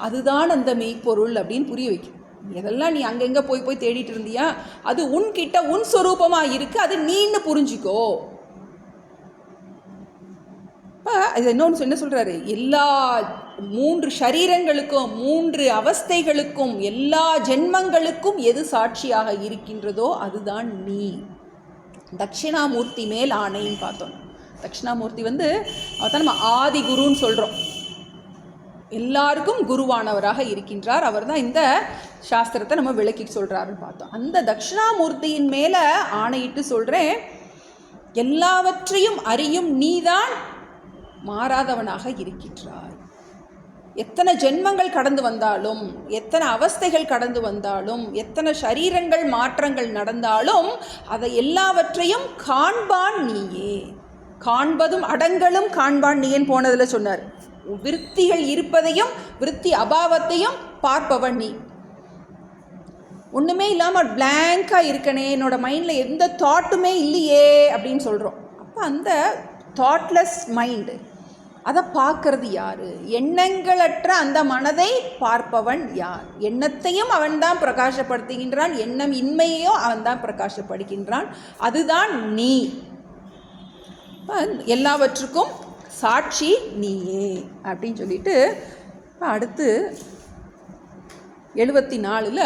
அதுதான் அந்த மெய்ப்பொருள் அப்படின்னு புரிய வைக்கும். எதெல்லாம் நீ அங்கங்கே போய் தேடிட்டு இருந்தியா, அது உன்கிட்ட உன் சொரூபமாக இருக்கு, அது நீன்னு புரிஞ்சுக்கோ. இப்போ இது இன்னொன்று என்ன சொல்கிறாரு, எல்லா 3 சரீரங்களுக்கும் 3 அவஸ்தைகளுக்கும் எல்லா ஜென்மங்களுக்கும் எது சாட்சியாக இருக்கின்றதோ அதுதான் நீ. தட்சிணாமூர்த்தி மேல் ஆணைன்னு பார்த்தோம். தட்சிணாமூர்த்தி அவர்தான் நம்ம ஆதி குருன்னு சொல்கிறோம். எல்லாருக்கும் குருவானவராக இருக்கின்றார். அவர் தான் இந்த சாஸ்திரத்தை நம்ம விளக்கி சொல்கிறாருன்னு பார்த்தோம். அந்த தட்சிணாமூர்த்தியின் மேலே ஆணையிட்டு சொல்கிறேன், எல்லாவற்றையும் அறியும் நீதான் மாறாதவனாக இருக்கின்றாய். எத்தனை ஜென்மங்கள் கடந்து வந்தாலும், எத்தனை அவஸ்தைகள் கடந்து வந்தாலும், எத்தனை சரீரங்கள் மாற்றங்கள் நடந்தாலும் அதை எல்லாவற்றையும் காண்பான் நீயே. காண்பதும் அடங்கலும் காண்பான் நீயேன்னு போனதில் சொன்னார். விருத்திகள் இருப்பதையும் விருத்தி அபாவத்தையும் பார்ப்பவன் நீ. ஒன்றுமே இல்லாமல் பிளாங்காக இருக்கனே, என்னோட மைண்டில் எந்த தாட்டுமே இல்லையே அப்படின்னு சொல்கிறோம். அப்போ அந்த தாட்லெஸ் மைண்டு அதை பார்க்கறது யார்? எண்ணங்களற்ற அந்த மனதை பார்ப்பவன் யார்? எண்ணத்தையும் அவன்தான் பிரகாசப்படுத்துகின்றான், எண்ணம் இன்மையையும் அவன்தான் பிரகாசப்படுகின்றான். அதுதான் நீ. எல்லாவற்றுக்கும் சாட்சி நீயே அப்படின்னு சொல்லிட்டு அடுத்து 74ல்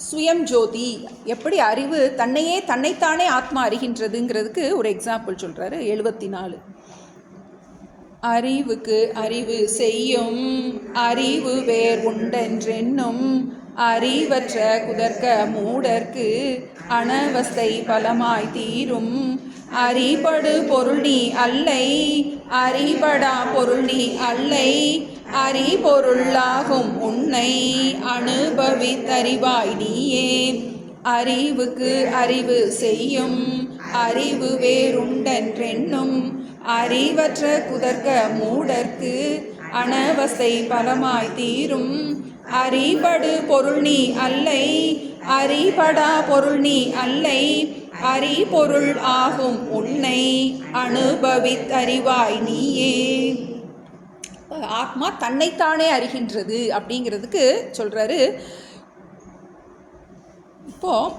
சுயம் ஜோதி, எப்படி அறிவு தன்னைத்தானே ஆத்மா அறிகின்றதுங்கிறதுக்கு ஒரு எக்ஸாம்பிள் சொல்கிறாரு. 74 அறிவுக்கு அறிவு செய்யும் அறிவு வேர் உண்டென்றென்னும் அறிவற்ற குதர்க்க மூடர்க்கு அனவஸ்தை பலமாய் தீரும் அறிபடு பொருள் நீ அல்லை அறிபடா பொருள் நீ அல்லை அறிபொருளாகும் உன்னை அனுபவித்தறிவாய் நீயே. அறிவுக்கு அறிவு செய்யும் அறிவு வேறுண்டென்றென்னும் அறிவற்ற குதர்க்க மூடர்க்கு அனவஸ்தை பலமாய் தீரும் அறிபடு பொருள் நீ அல்லை அறிபடா பொருள் நீ அல்லை அறிபொருள் ஆகும் உன்னை அனுபவித்தறிவாய் நீயே. ஆத்மா தன்னைத்தானே அறிகின்றது அப்படிங்கிறதுக்கு சொல்கிறாரு. இப்போது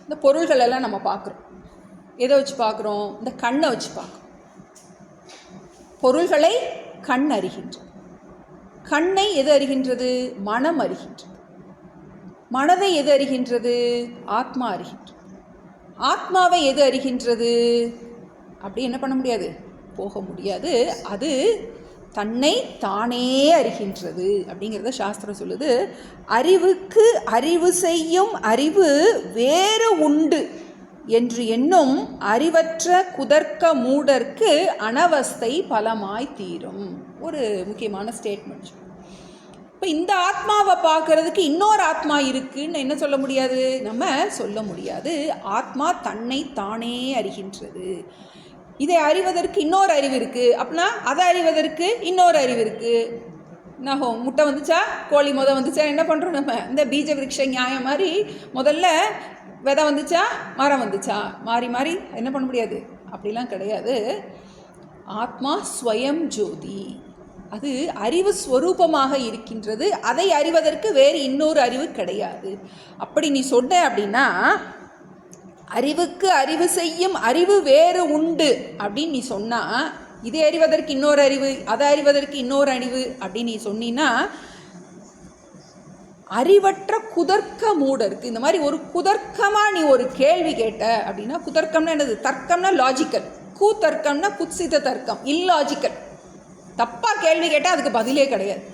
இந்த பொருள்கள் எல்லாம் நம்ம பார்க்குறோம். எதை வச்சு பார்க்குறோம்? இந்த கண்ணை வச்சு பார்க்குறோம். பொருள்களை கண் அறிகின்றது. கண்ணை எது அறிகின்றது? மனம் அறிகின்றது. மனதை எது அறிகின்றது? ஆத்மா அறிகின்றது. ஆத்மாவை எது அறிகின்றது? அப்படி என்ன பண்ண முடியாது, போக முடியாது. அது தன்னை தானே அறிகின்றது அப்படிங்கிறத சாஸ்திரம் சொல்லுது. அறிவுக்கு அறிவு செய்யும் அறிவு வேறு உண்டு என்று எண்ணும் அறிவற்ற குதர்க்க மூடர்க்கு அனவஸ்தை பலமாய் தீரும். ஒரு முக்கியமான ஸ்டேட்மெண்ட். இப்போ இந்த ஆத்மாவை பார்க்கறதுக்கு இன்னொரு ஆத்மா இருக்குன்னு என்ன சொல்ல முடியாது? நம்ம சொல்ல முடியாது. ஆத்மா தன்னை தானே அறிகின்றது. இதை அறிவதற்கு இன்னொரு அறிவு இருக்குது. அப்படின்னா அதை அறிவதற்கு இன்னொரு அறிவு இருக்குது. என்னாகும்? முட்டை வந்துச்சா, கோழி வந்துச்சா, என்ன பண்ணுறோம் நம்ம? இந்த பீஜ விருட்ச நியாயம் மாதிரி முதல்ல விதை வந்துச்சா, மரம் வந்துச்சா, மாறி மாறி என்ன பண்ண முடியாது. அப்படிலாம் கிடையாது. ஆத்மா ஸ்வயம் ஜோதி, அது அறிவு ஸ்வரூபமாக இருக்கின்றது. அதை அறிவதற்கு வேறு இன்னொரு அறிவு கிடையாது. அப்படி நீ சொன்ன அப்படின்னா அறிவுக்கு அறிவு செய்யும் அறிவு வேறு உண்டு அப்படின்னு நீ சொன்னால், இதை அறிவதற்கு இன்னொரு அறிவு, அதை அறிவதற்கு இன்னொரு அறிவு அப்படின்னு நீ சொன்னீன்னா, அறிவற்ற குதர்க்க மூடருக்கு இந்த மாதிரி ஒரு குதர்க்கமாக நீ ஒரு கேள்வி கேட்ட அப்படின்னா, குதர்க்கம்னா என்னது? தர்க்கம்னா லாஜிக்கல், கூத்தர்க்கம்னா குத்சித தர்க்கம், இல்லாஜிக்கல். தப்பாக கேள்வி கேட்டால் அதுக்கு பதிலே கிடையாது.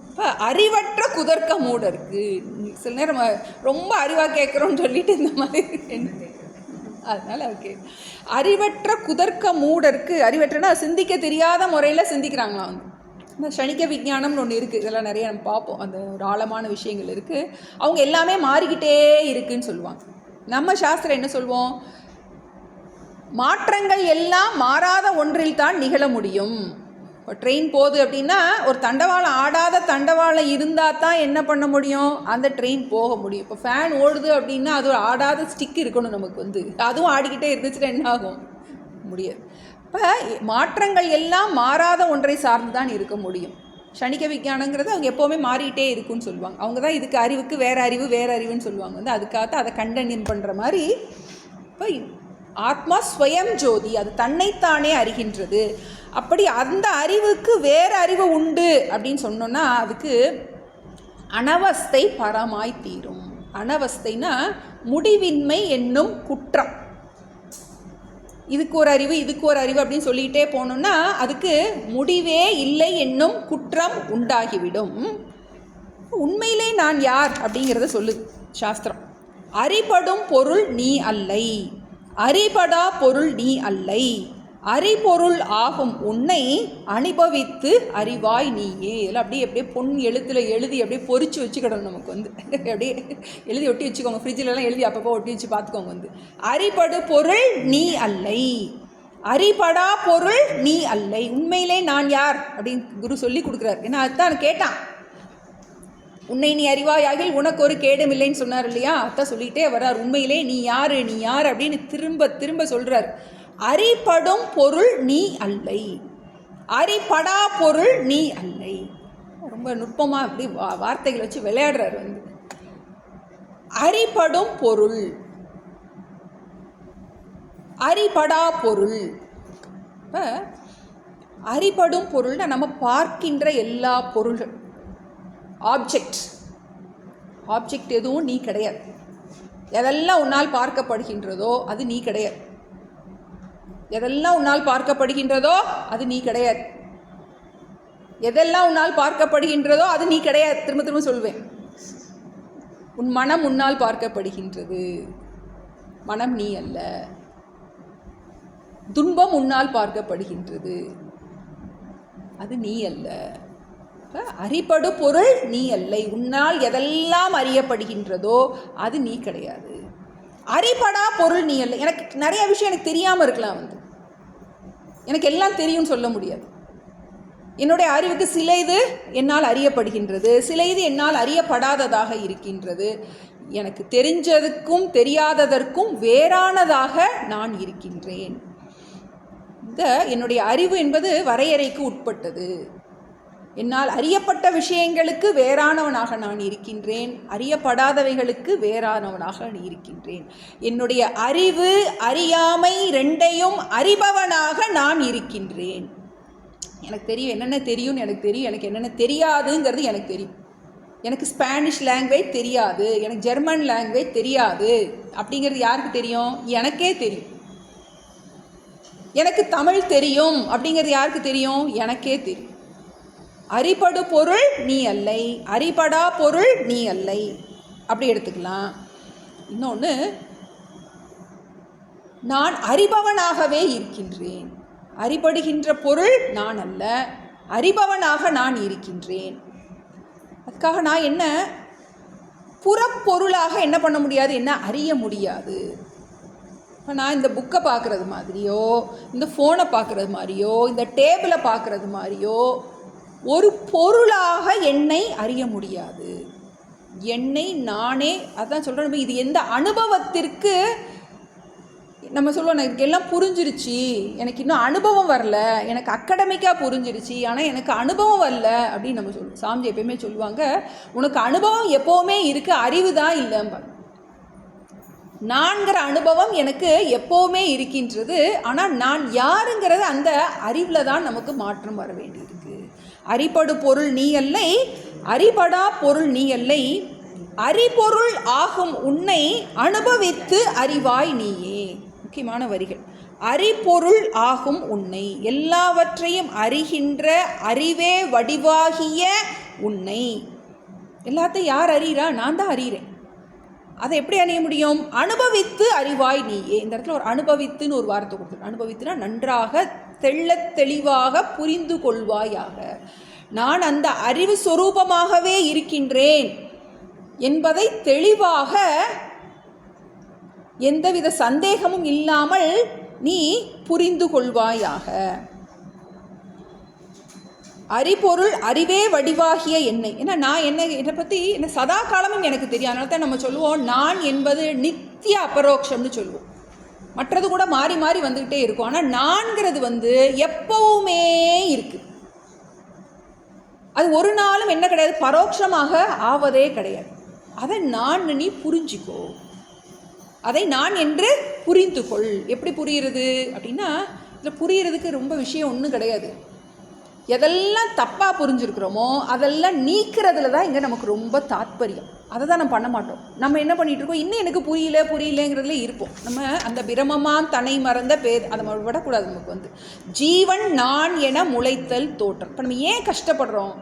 இப்போ அறிவற்ற குதர்க்க மூடருக்கு சில நேரம் ரொம்ப அறிவாக கேட்குறோன்னு சொல்லிட்டு இந்த மாதிரி அதனால் ஓகே. அறிவற்ற குதர்க்க மூடருக்கு, அறிவற்றனா சிந்திக்க தெரியாத முறையில் சிந்திக்கிறாங்களாம். வந்து இந்த ஷணிக்க விஞ்ஞானம்னு ஒன்று இருக்குது. இதெல்லாம் நிறைய நம்ம பார்ப்போம். அந்த ஒரு ஆழமான விஷயங்கள் இருக்குது. அவங்க எல்லாமே மாறிக்கிட்டே இருக்குதுன்னு சொல்லுவாங்க. நம்ம சாஸ்திரம் என்ன சொல்வோம்? மாற்றங்கள் எல்லாம் மாறாத ஒன்றில் தான் நிகழ முடியும். இப்போ ட்ரெயின் போகுது அப்படின்னா ஒரு தண்டவாளம், ஆடாத தண்டவாளம் இருந்தால் தான் என்ன பண்ண முடியும்? அந்த ட்ரெயின் போக முடியும். இப்போ ஃபேன் ஓடுது அப்படின்னா அது ஒரு ஆடாத ஸ்டிக் இருக்கணும் நமக்கு. வந்து அதுவும் ஆடிக்கிட்டே இருந்துச்சுன்னா என்ன ஆகும்? முடியாது. இப்போ மாற்றங்கள் எல்லாம் மாறாத ஒன்றை சார்ந்து தான் இருக்க முடியும். ஷணிக்க விஞ்ஞானங்கிறது அவங்க எப்போவுமே மாறிக்கிட்டே இருக்குன்னு சொல்லுவாங்க. அவங்க தான் இதுக்கு அறிவுக்கு வேறு அறிவு வேறு அறிவுன்னு சொல்லுவாங்க. வந்து அதுக்காக அதை கண்டனியம் பண்ணுற மாதிரி. இப்போ ஆத்மா ஸ்வயம் ஜோதி, அது தன்னைத்தானே அறிகின்றது. அப்படி அந்த அறிவுக்கு வேறு அறிவு உண்டு அப்படின்னு சொன்னோன்னா அதுக்கு அனவஸ்தை பரமாய் தீரும். அனவஸ்தைனா முடிவின்மை என்னும் குற்றம். இதுக்கு ஒரு அறிவு இதுக்கு ஒரு அறிவு அப்படின்னு சொல்லிகிட்டே போனோம்னா அதுக்கு முடிவே இல்லை என்னும் குற்றம் உண்டாகிவிடும். உண்மையிலே நான் யார் அப்படிங்கிறத சொல்லுது சாஸ்திரம். அறிபடும் பொருள் நீ அல்லை, அறிபடா பொருள் நீ அல்லை, அறிபொருள் ஆகும் உன்னை அனுபவித்து அறிவாய் நீயே. இதில் அப்படியே பொன் எழுத்தில் எழுதி அப்படியே பொறிச்சு வச்சுக்கிடணும். நமக்கு வந்து அப்படியே எழுதி ஒட்டி வச்சுக்கோங்க. ஃப்ரிட்ஜிலலாம் எழுதி அப்பப்போ ஒட்டி வச்சு பார்த்துக்கோங்க. வந்து அறிபடு பொருள் நீ அல்லை, அறிபடா பொருள் நீ அல்லை. உண்மையிலே நான் யார் அப்படின்னு குரு சொல்லி கொடுக்குறாரு. ஏன்னா அதுதான் கேட்டான். உன்னை நீ அறிவாயாகில் உனக்கு ஒரு கேடும் இல்லைன்னு சொன்னார் இல்லையா? அதான் சொல்லிகிட்டே வர்றார். உண்மையிலே நீ யார் நீ யார் அப்படின்னு திரும்ப திரும்ப சொல்கிறார். அறிபடும் பொருள் நீ அல்லை, அறிபடா பொருள் நீ அல்லை. ரொம்ப நுட்பமாக அப்படி வார்த்தைகளை வச்சு விளையாடுறாரு. வந்து அறிபடும் பொருள், அறிபடா பொருள். இப்போ அறிபடும் பொருள்னா நம்ம பார்க்கின்ற எல்லா பொருள்கள், ஆப்ஜெக்ட் எதுவும் நீ கிடையாது. எதெல்லாம் உன்னால் பார்க்கப்படுகின்றதோ அது நீ கிடையாது. எதெல்லாம் உன்னால் பார்க்கப்படுகின்றதோ அது நீ கிடையாது. எதெல்லாம் உன்னால் பார்க்கப்படுகின்றதோ அது நீ கிடையாது. திரும்ப திரும்ப சொல்வேன். உன் மனம் உன்னால் பார்க்கப்படுகின்றது, மனம் நீ அல்ல. துன்பம் உன்னால் பார்க்கப்படுகின்றது, அது நீ அல்ல. அறிபடு பொருள் நீ அல்லை. உன்னால் எதெல்லாம் அறியப்படுகின்றதோ அது நீ கிடையாது. அறிபடா பொருள் நீ அல்ல. எனக்கு நிறைய விஷயம் எனக்கு தெரியாமல் இருக்கலாம். வந்து எனக்கு எல்லாம் தெரியும்னு சொல்ல முடியாது. என்னுடைய அறிவுக்கு சில இது என்னால் அறியப்படுகின்றது, சில இது என்னால் அறியப்படாததாக இருக்கின்றது. எனக்கு தெரிஞ்சதுக்கும் தெரியாததற்கும் வேறானதாக நான் இருக்கின்றேன். இந்த என்னுடைய அறிவு என்பது வரையறைக்கு உட்பட்டது. என்னால் அறியப்பட்ட விஷயங்களுக்கு வேறானவனாக நான் இருக்கின்றேன், அறியப்படாதவைகளுக்கு வேறானவனாக இருக்கின்றேன். என்னுடைய அறிவு அறியாமை ரெண்டையும் அறிபவனாக நான் இருக்கின்றேன். எனக்கு தெரியும் என்னென்ன தெரியும்னு எனக்கு தெரியும், எனக்கு என்னென்ன தெரியாதுங்கிறது எனக்கு தெரியும். எனக்கு ஸ்பானிஷ் லாங்குவேஜ் தெரியாது, எனக்கு ஜெர்மன் லாங்குவேஜ் தெரியாது அப்படிங்கிறது யாருக்கு தெரியும்? எனக்கே தெரியும். எனக்கு தமிழ் தெரியும் அப்படிங்கிறது யாருக்கு தெரியும்? எனக்கே தெரியும். அறிபடு பொருள் நீ அல்லை, அறிபடா பொருள் நீ அல்லை. அப்படி எடுத்துக்கலாம். இன்னொன்று, நான் அறிபவனாகவே இருக்கின்றேன். அறிபடுகின்ற பொருள் நான் அல்ல, அறிபவனாக நான் இருக்கின்றேன். அதுக்காக நான் என்ன புறப்பொருளாக என்ன பண்ண முடியாது, என்ன அறிய முடியாது. இப்போ நான் இந்த புக்கை பார்க்குறது மாதிரியோ, இந்த ஃபோனை பார்க்குறது மாதிரியோ, இந்த டேபிளை பார்க்குறது மாதிரியோ ஒரு பொருளாக என்னை அறிய முடியாது. என்னை நானே, அதான் சொல்கிறேன், இது எந்த அனுபவத்திற்கு நம்ம சொல்லுவோம், எனக்கு எல்லாம் புரிஞ்சிருச்சு, எனக்கு இன்னும் அனுபவம் வரல, எனக்கு அகடமிக்காக புரிஞ்சிருச்சு, ஆனால் எனக்கு அனுபவம் வரல அப்படின்னு நம்ம சொல்லுவோம். சாமி எப்பயுமே சொல்லுவாங்க, உனக்கு அனுபவம் எப்போவுமே இருக்குது, அறிவு தான் இல்லைம்பாங்க. நான்கிற அனுபவம் எனக்கு எப்போவுமே இருக்கின்றது, ஆனால் நான் யாருங்கிறது அந்த அறிவில் தான் நமக்கு மாற்றம் வர வேண்டியிருக்கு. அறிபடு பொருள் நீ அல்லை, அறிபடா பொருள் நீ அல்லை, அறிபொருள் ஆகும் உன்னை அனுபவித்து அறிவாய் நீயே. முக்கியமான வரிகள். அறிபொருள் ஆகும் உன்னை, எல்லாவற்றையும் அறிகின்ற அறிவே வடிவாகிய உன்னை. எல்லாத்தையும் யார் அறிகிறா? நான் தான் அறிகிறேன். அதை எப்படி அறிய முடியும்? அனுபவித்து அறிவாய் நீயே. இந்த இடத்துல ஒரு அனுபவித்துன்னு ஒரு வார்த்தை கொடுத்துருக்கு. அனுபவித்துனா நன்றாக தெள்ளத் தெளிவாக புரிந்து கொள்வாயாக. நான் அந்த அறிவு சொரூபமாகவே இருக்கின்றேன் என்பதை தெளிவாக எந்தவித சந்தேகமும் இல்லாமல் நீ புரிந்து கொள்வாயாக. அறிபொருள் அறிவே வடிவாகிய என்னை. ஏன்னா நான் என்னை பற்றி என்ன சதா காலமும் எனக்கு தெரியும். அதனால தான் நம்ம சொல்லுவோம், நான் என்பது நித்திய அபரோக்ஷம்னு சொல்லுவோம். மற்றது கூட மாறி மாறி வந்துக்கிட்டே இருக்கும். ஆனால் நான்கிறது எப்பவுமே இருக்குது. அது ஒரு நாளும் என்ன கிடையாது, பரோட்சமாக ஆவதே கிடையாது. அதை நான் நீ புரிஞ்சிக்கோ, அதை நான் என்று புரிந்து கொள். எப்படி புரியுறது அப்படின்னா, இதில் புரியறதுக்கு ரொம்ப விஷயம் ஒன்றும் கிடையாது. எதெல்லாம் தப்பாக புரிஞ்சுருக்கிறோமோ அதெல்லாம் நீக்கிறதுல தான் இங்கே நமக்கு ரொம்ப தாத்பரியம். அதை தான் நம்ம பண்ண மாட்டோம். நம்ம என்ன பண்ணிகிட்டு இருக்கோம், இன்னும் எனக்கு புரியலங்கிறதுல இருப்போம். நம்ம அந்த பிரமமாம் தன்னை மறந்த அதை நம்ம விடக்கூடாது. நமக்கு ஜீவன் நான் என முளைத்தல் தோற்றம். இப்போ நம்ம ஏன் கஷ்டப்படுறோம்?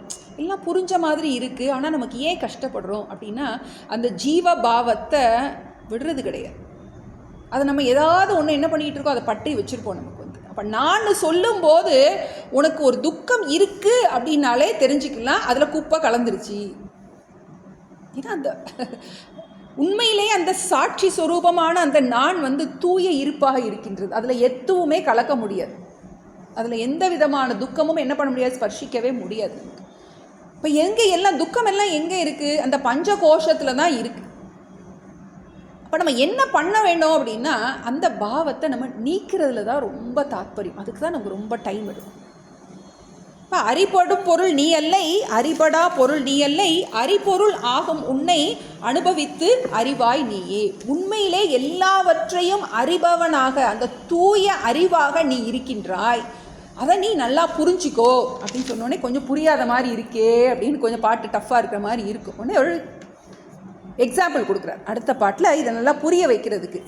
எல்லாம் புரிஞ்ச மாதிரி இருக்குது, ஆனால் நமக்கு ஏன் கஷ்டப்படுறோம் அப்படின்னா, அந்த ஜீவ பாவத்தை விடுறது கிடையாது. அதை நம்ம ஏதாவது ஒன்று என்ன பண்ணிகிட்டு இருக்கோம், அதை பற்றி வச்சுருப்போம். நமக்கு அப்போ நான் சொல்லும்போது உனக்கு ஒரு துக்கம் இருக்குது அப்படின்னாலே தெரிஞ்சுக்கலாம், அதில் குப்பை கலந்துருச்சு. ஏன்னா அந்த உண்மையிலேயே அந்த சாட்சி சொரூபமான அந்த நான் தூய இருப்பாக இருக்கின்றது. அதில் எதுவுமே கலக்க முடியாது. அதில் எந்த விதமான துக்கமும் என்ன பண்ண முடியாது, ஸ்பர்ஷிக்கவே முடியாது. இப்போ எங்கே எல்லாம் துக்கம் எல்லாம் எங்கே இருக்குது? அந்த பஞ்ச கோஷத்தில் தான் இருக்குது. அப்போ நம்ம என்ன பண்ண வேணும் அப்படின்னா, அந்த பாவத்தை நம்ம நீக்கிறதுல தான் ரொம்ப தாத்பரியம். அதுக்கு தான் நமக்கு ரொம்ப டைம் எடுக்கும். இப்போ அறிபடும் பொருள் நீ அல்லை, அறிபடா பொருள் நீ அல்லை, அறிபொருள் ஆகும் உன்னை அனுபவித்து அறிவாய் நீயே. உண்மையிலே எல்லாவற்றையும் அறிபவனாக, அந்த தூய அறிவாக நீ இருக்கின்றாய். அதை நீ நல்லா புரிஞ்சிக்கோ அப்படின்னு சொன்னோடனே கொஞ்சம் புரியாத மாதிரி இருக்கே அப்படின்னு கொஞ்சம் பாட்டு டஃப்பாக இருக்கிற மாதிரி இருக்கும். உடனே ஒரு எக்ஸாம்பிள் கொடுக்குறார் அடுத்த பாட்டில், இதை நல்லா புரிய வைக்கிறதுக்கு.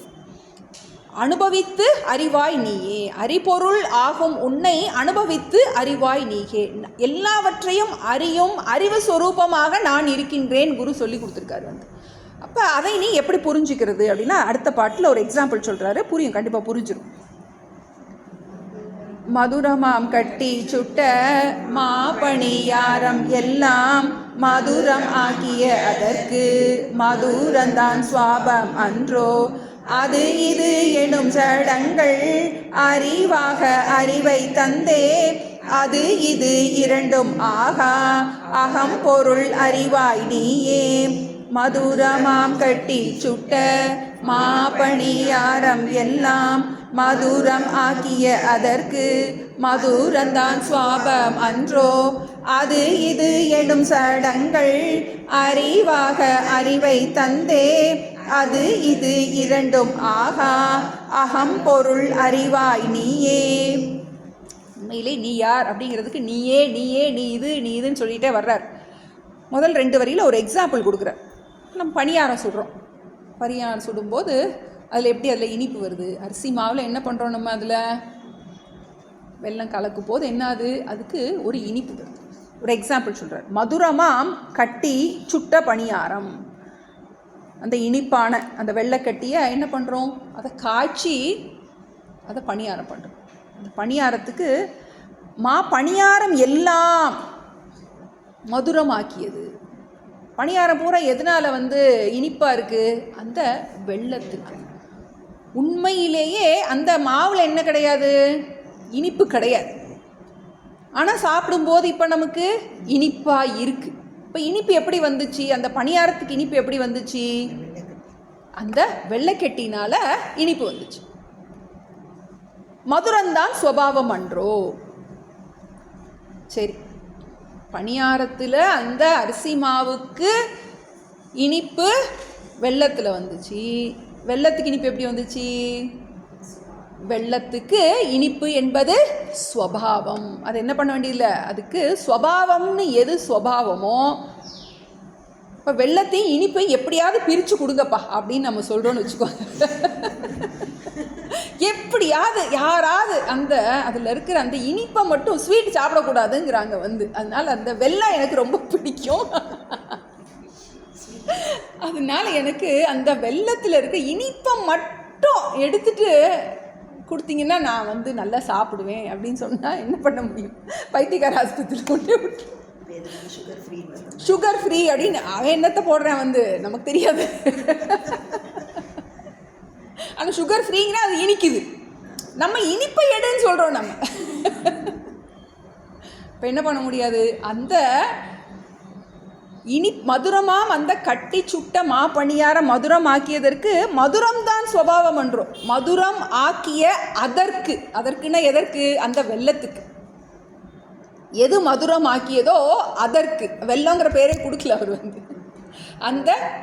அனுபவித்து அறிவாய் நீயே, அறிபொருள் ஆகும் உன்னை அனுபவித்து அறிவாய் நீயே. எல்லாவற்றையும் அறியும் அறிவு சொரூபமாக நான் இருக்கின்றேன் குரு சொல்லி கொடுத்துருக்காரு. அப்போ அதை நீ எப்படி புரிஞ்சுக்கிறது அப்படின்னா, அடுத்த பாட்டில் ஒரு எக்ஸாம்பிள் சொல்கிறாரு, புரியும், கண்டிப்பாக புரிஞ்சிடும். மதுரமாம் கட்டி சுட்ட மாபணியாரம் எல்லாம் மதுரம் ஆக்கிய அதற்கு மதுரந்தான் சுவாபம் அன்றோ. அது இது எனும் சடங்கள் அறிவாக அறிவை தந்தே. அது இது இரண்டும் ஆகா அகம் பொருள் அறிவாய் நீயே. மதுரமாம் கட்டி சுட்ட மாபணியாரம் எல்லாம் மதுரம் ஆக்கிய அதற்கு மதுரந்தான் சுவாபம் அன்றோ. அது இது எனும் சடங்கள் அறிவாக அறிவை தந்தே. அது இது இரண்டும் ஆகா அகம் பொருள் அறிவாய் நீயே. உண்மையிலே நீ யார் அப்படிங்கிறதுக்கு நீயே நீயே நீ இது நீ இதுன்னு சொல்லிகிட்டே வர்றார். முதல் 2 வரியில் ஒரு எக்ஸாம்பிள் கொடுக்குறார். நம்ம பணியாரம் சுடுறோம். பணியாரம் சுடும்போது அதில் எப்படி அதில் இனிப்பு வருது? அரிசி மாவில் என்ன பண்ணுறோம், நம்ம அதில் வெல்லம் கலக்கும் போது என்ன அதுக்கு ஒரு இனிப்பு வருது. ஒரு எக்ஸாம்பிள் சொல்கிறார். மதுரமாம் கட்டி சுட்ட பணியாரம். அந்த இனிப்பான அந்த வெள்ளைக்கட்டியை என்ன பண்ணுறோம், அதை காய்ச்சி அதை பணியாரம் பண்ணுறோம். அந்த பணியாரத்துக்கு பணியாரம் எல்லாம் மதுரமாக்கியது. பணியாரம் பூரா எதனால் இனிப்பாக இருக்குது? அந்த வெல்லத்துக்கு. உண்மையிலேயே அந்த மாவில் என்ன கிடையாது? இனிப்பு கிடையாது. ஆனால் சாப்பிடும்போது இப்போ நமக்கு இனிப்பாக இருக்குது. இப்போ இனிப்பு எப்படி வந்துச்சு? அந்த பணியாரத்துக்கு இனிப்பு எப்படி வந்துச்சு? அந்த வெள்ளைக்கெட்டினால் இனிப்பு வந்துச்சு. மதுரம்தான் சுபாவம் அன்றோ? சரி, பணியாரத்தில் அந்த அரிசி மாவுக்கு இனிப்பு வெல்லத்தில் வந்துச்சு. வெல்லத்துக்கு இனிப்பு எப்படி வந்துச்சு? வெல்லத்துக்கு இனிப்பு என்பது ஸ்வபாவம். அது என்ன பண்ண வேண்டியதில்லை. அதுக்கு ஸ்வபாவம்னு எது ஸ்வபாவமோ, இப்போ வெல்லத்தையும் இனிப்பையும் எப்படியாவது பிரித்து கொடுங்கப்பா அப்படின்னு நம்ம சொல்கிறோன்னு வச்சுக்கோங்க. எப்படியாவது யாராவது அதில் இருக்கிற அந்த இனிப்பை மட்டும் ஸ்வீட் சாப்பிடக்கூடாதுங்கிறாங்க அதனால் அந்த வெல்லம் எனக்கு ரொம்ப பிடிக்கும். அதனால எனக்கு அந்த வெல்லத்தில் இருக்க இனிப்பை மட்டும் எடுத்துட்டு கொடுத்தீங்கன்னா நான் நல்லா சாப்பிடுவேன் அப்படின்னு சொன்னால் என்ன பண்ண முடியும்? பைத்தியக்கார ஆஸ்பத்திரியில் கொண்டு விட்டு சுகர் ஃப்ரீ அப்படின்னு அவன் என்னத்தை போடுறான் நமக்கு தெரியாது. அந்த சுகர் ஃப்ரீங்கன்னா அது இனிக்குது. நம்ம இனிப்பை எடுன்னு சொல்கிறோம். நம்ம இப்போ என்ன பண்ண முடியாது? அந்த மதுரமாம் அந்த கட்டி சுட்ட மாப்பணியார மதுரம் ஆக்கியதற்கு மதுரம் தான் சுபாவம் என்றோம். மதுரம் ஆக்கிய அதற்குன்னா எதற்கு? அந்த வெல்லத்துக்கு. எது மதுரம் ஆக்கியதோ அதற்கு. வெல்லங்கிற பேரே கொடுக்கல அவர்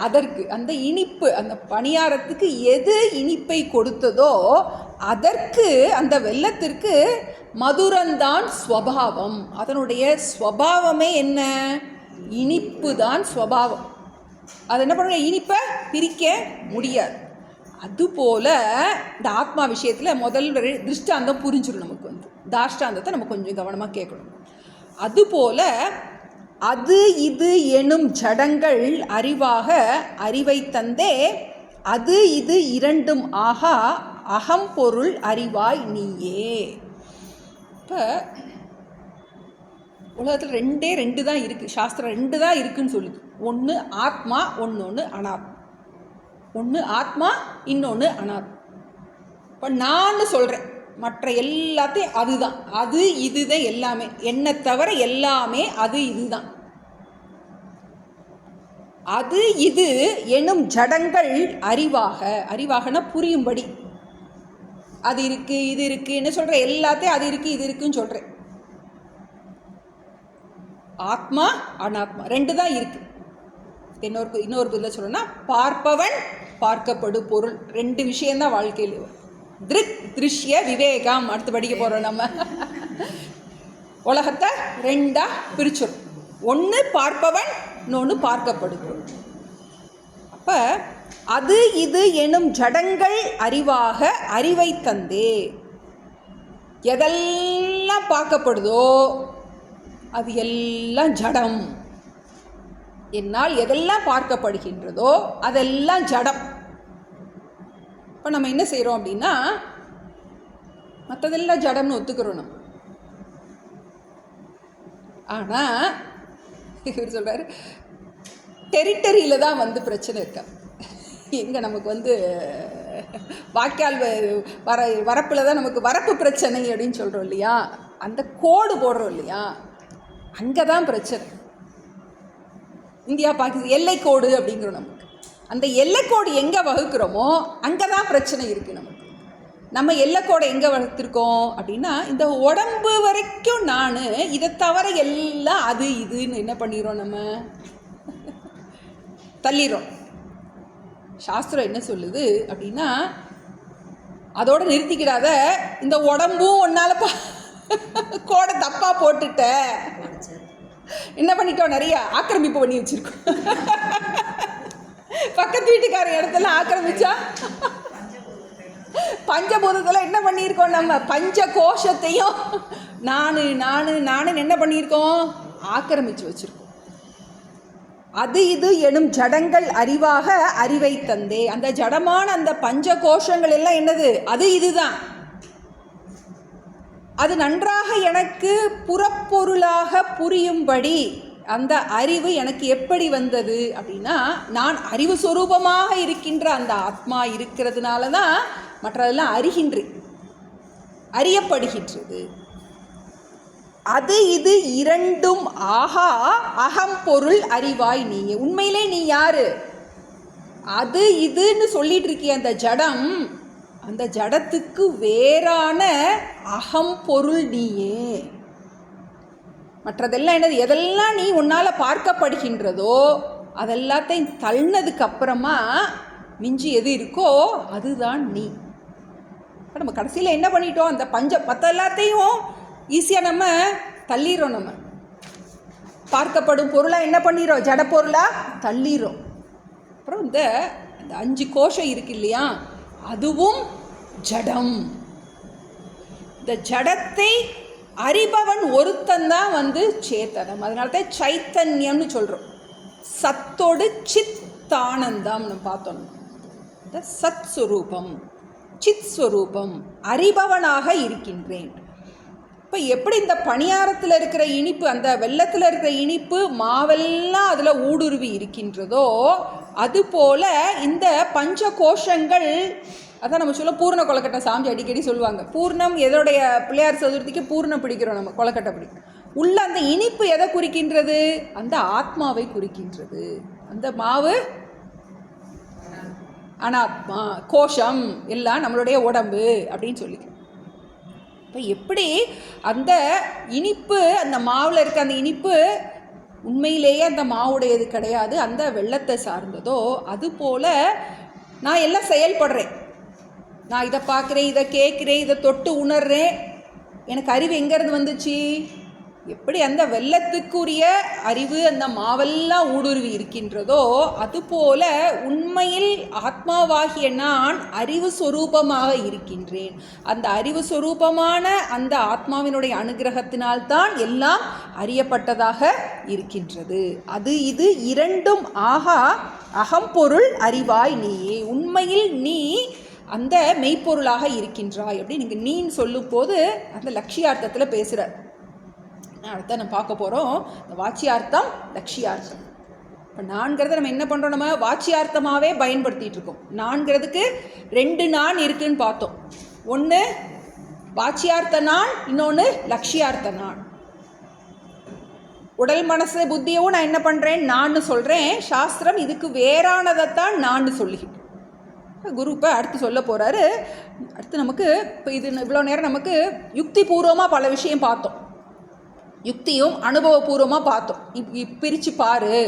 அதற்கு அந்த இனிப்பு, அந்த பணியாரத்துக்கு எது இனிப்பை கொடுத்ததோ அதற்கு, அந்த வெல்லத்திற்கு மதுரம்தான் ஸ்வபாவம். அதனுடைய ஸ்வபாவமே என்ன? இனிப்பு தான் ஸ்வபாவம். அது என்ன பண்ணுங்க? இனிப்பை பிரிக்க முடியாது. அதுபோல் இந்த ஆத்மா விஷயத்தில் முதல் திருஷ்டாந்தம் புரிஞ்சிடும் நமக்கு. தாஷ்டாந்தத்தை நம்ம கொஞ்சம் கவனமாக கேட்கணும். அதுபோல் அது இது எனும் ஜடங்கள் அறிவாக அறிவை தந்தே அது இது இரண்டும் ஆகா அகம்பொருள் அறிவாய் நீயே. இப்போ உலகத்தில் ரெண்டு தான் இருக்குது. சாஸ்திரம் 2 தான் இருக்குதுன்னு சொல்லுது. ஒன்று ஆத்மா, ஒன்று அனாத்மா. ஒன்று ஆத்மா, இன்னொன்று அனாத்மா. இப்போ நான் சொல்கிறேன், மற்ற எல்லாத்தையும் அதுதான், அது இதுதான் எல்லாமே. என்னை தவிர எல்லாமே அது இதுதான். அது இது எனும் ஜடங்கள் அறிவாகனா புரியும்படி, அது இருக்குது இது இருக்குது என்ன சொல்கிறேன்? எல்லாத்தையும் அது இருக்குது இது இருக்குன்னு சொல்கிறேன். ஆத்மா அனாத்மா 2 தான் இருக்குது. இன்னொரு பதில் சொல்லணும்னா, பார்ப்பவன் பார்க்கப்படு பொருள் 2 விஷயந்தான் வாழ்க்கையில். திருக் திருஷ்ய விவேகம் அடுத்து படிக்க போகிறோம். நம்ம உலகத்தை 2ஆக பிரிச்சிடும். ஒன்று பார்ப்பவன், இன்னொன்று பார்க்கப்படு பொருள். அப்போ அது இது எனும் ஜடங்கள் அறிவாக அறிவை தந்தே. எதெல்லாம் பார்க்கப்படுதோ அது எல்லாம் ஜடம். என்னால் எதெல்லாம் பார்க்கப்படுகின்றதோ அதெல்லாம் ஜடம். இப்போ நம்ம என்ன செய்கிறோம் அப்படின்னா, மற்றதெல்லாம் ஜடம்னு ஒத்துக்கிறோம் நம்ம. ஆனால் இவர் சொல்கிறார், டெரிட்டரியில் தான் பிரச்சனை இருக்கா. எங்கே நமக்கு வாய்க்கால் வரப்பில் தான் நமக்கு வரப்பு பிரச்சனை அப்படின்னு சொல்கிறோம் இல்லையா? அந்த கோடு போடுறோம் இல்லையா? அங்கே தான் பிரச்சனை. இந்தியா பாகிஸ்தான் எல்லைக்கோடு அப்படிங்கிறோம். நமக்கு அந்த எல்லைக்கோடு எங்கே வகுக்கிறோமோ அங்கே தான் பிரச்சனை இருக்குது. நமக்கு நம்ம எல்லைக்கோடை எங்கே வகுத்திருக்கோம் அப்படின்னா, இந்த உடம்பு வரைக்கும் நான், இதை தவிர எல்லாம் அது இதுன்னு என்ன பண்ணிடுறோம்? நம்ம தள்ளிடுறோம். சாஸ்திரம் என்ன சொல்லுது அப்படின்னா, அதோடு நிறுத்திக்கிடாத, இந்த உடம்பும் ஒன்றால் கோடை தப்பாக போட்டுட்ட, என்ன பண்ணிட்டோம்? நிறைய ஆக்கிரமிப்பு பண்ணி வச்சுருக்கோம். பக்கத்து வீட்டுக்கார இடத்துல ஆக்கிரமிச்சா பஞ்சபூதத்தில் என்ன பண்ணியிருக்கோம்? நம்ம பஞ்ச கோஷத்தையும் நான் என்ன பண்ணியிருக்கோம்? ஆக்கிரமிச்சு வச்சுருக்கோம். அது இது எனும் ஜடங்கள் அறிவாக அறிவை தந்தே. அந்த ஜடமான அந்த பஞ்ச கோஷங்கள் எல்லாம் என்னது? அது இதுதான். அது நன்றாக எனக்கு புறப்பொருளாக புரியும்படி அந்த அறிவு எனக்கு எப்படி வந்தது அப்படின்னா, நான் அறிவு சொரூபமாக இருக்கின்ற அந்த ஆத்மா இருக்கிறதுனால தான் மற்றதெல்லாம் அறியப்படுகின்றது. அது இது இரண்டும் ஆகா அகம் பொருள் அறிவாய் நீயே. உண்மையிலே நீ யாரு? அது இதுன்னு சொல்லிட்டு இருக்கிய அந்த ஜடம், அந்த ஜடத்துக்கு வேறான அகம் பொருள் நீயே. மற்றதெல்லாம் என்னது? எதெல்லாம் நீ உன்னால் பார்க்கப்படுகின்றதோ அதெல்லாத்தையும் தள்ளினதுக்கு அப்புறமா மிஞ்சி எது இருக்கோ அதுதான் நீ. இப்போ நம்ம கடைசியில் என்ன பண்ணிட்டோம்? அந்த மற்ற எல்லாத்தையும் ஈஸியாக நம்ம தள்ளிடுறோம். நம்ம பார்க்கப்படும் பொருளாக என்ன பண்ணிடுறோம்? ஜட பொருளாக தள்ளிடுறோம். அப்புறம் இந்த 5 கோஷம் இருக்கு இல்லையா, அதுவும் ஜடம். இந்த ஜடத்தை அறிபவன் ஒருத்தந்தான் சேத்தனம். அதனால தான் சைத்தன்யம்னு சொல்கிறோம். சத்தோடு சித்தானந்தம் நம்ம பார்த்தோம். இந்த சத் ஸ்வரூபம், சித் ஸ்வரூபம், அறிபவனாக இருக்கின்றேன். இப்போ எப்படி இந்த பணியாரத்தில் இருக்கிற இனிப்பு, அந்த வெள்ளத்தில் இருக்கிற இனிப்பு மாவெல்லாம் அதில் ஊடுருவி இருக்கின்றதோ, அதுபோல் இந்த பஞ்ச கோஷங்கள், அதான் நம்ம சொல்ல பூர்ண கொலக்கட்டை சாமி அடிக்கடி சொல்லுவாங்க. பூர்ணம் எதோடைய பிள்ளையார் சதுர்த்திக்கு பூர்ணம் பிடிக்கிறோம், நம்ம கொலக்கட்டை பிடிக்கும். உள்ள அந்த இனிப்பு எதை குறிக்கின்றது? அந்த ஆத்மாவை குறிக்கின்றது. அந்த மாவு அனாத்மா, கோஷம் எல்லாம் நம்மளுடைய உடம்பு அப்படின்னு சொல்லிக்கிறோம். இப்போ எப்படி அந்த இனிப்பு, அந்த மாவில் இருக்க அந்த இனிப்பு உண்மையிலேயே அந்த மாவுடையது கிடையாது, அந்த வெள்ளத்தை சார்ந்ததோ, அதுபோல் நான் எல்லாம் செயல்படுறேன். நான் இதை பார்க்குறேன், இதை கேட்குறேன், இதை தொட்டு உணர்றேன். எனக்கு அறிவு எங்கேருந்து வந்துச்சு? எப்படி அந்த வெள்ளத்துக்குரிய அறிவு அந்த மாவெல்லாம் ஊடுருவி இருக்கின்றதோ, அதுபோல உண்மையில் ஆத்மாவாகிய நான் அறிவு சொரூபமாக இருக்கின்றேன். அந்த அறிவு சொரூபமான அந்த ஆத்மாவினுடைய அனுகிரகத்தினால்தான் எல்லாம் அறியப்பட்டதாக இருக்கின்றது. அது இது இரண்டும் ஆகா அகம்பொருள் அறிவாய் நீயே. உண்மையில் நீ அந்த மெய்ப்பொருளாக இருக்கின்றாய் அப்படி நீங்கள் நீன்னு சொல்லும் போது அந்த லட்சியார்த்தத்தில் பேசுகிறார். அடுத்த நம்ம பார்க்க போகிறோம் இந்த வாச்சியார்த்தம், லட்சியார்த்தம். இப்போ நான்கிறத நம்ம என்ன பண்ணுறோம்? நம்ம வாச்சியார்த்தமாகவே பயன்படுத்திகிட்டு இருக்கோம். நான்கிறதுக்கு 2 நான் இருக்குன்னு பார்த்தோம். ஒன்று வாச்சியார்த்த நான், இன்னொன்று லட்சியார்த்த நான். உடல் மனசு புத்தியவும் நான் என்ன பண்ணுறேன்? நான் சொல்கிறேன். சாஸ்திரம் இதுக்கு வேறானதைத்தான் நான் சொல்லிக்கிட்டு குரு இப்போ அடுத்து சொல்ல போகிறாரு. அடுத்து நமக்கு இப்போ இது இவ்வளோ நேரம் நமக்கு யுக்தி பூர்வமாக பல விஷயம் பார்த்தோம், யுக்தியும் அனுபவபூர்வமாக பார்த்தோம். பிரித்து பாரு,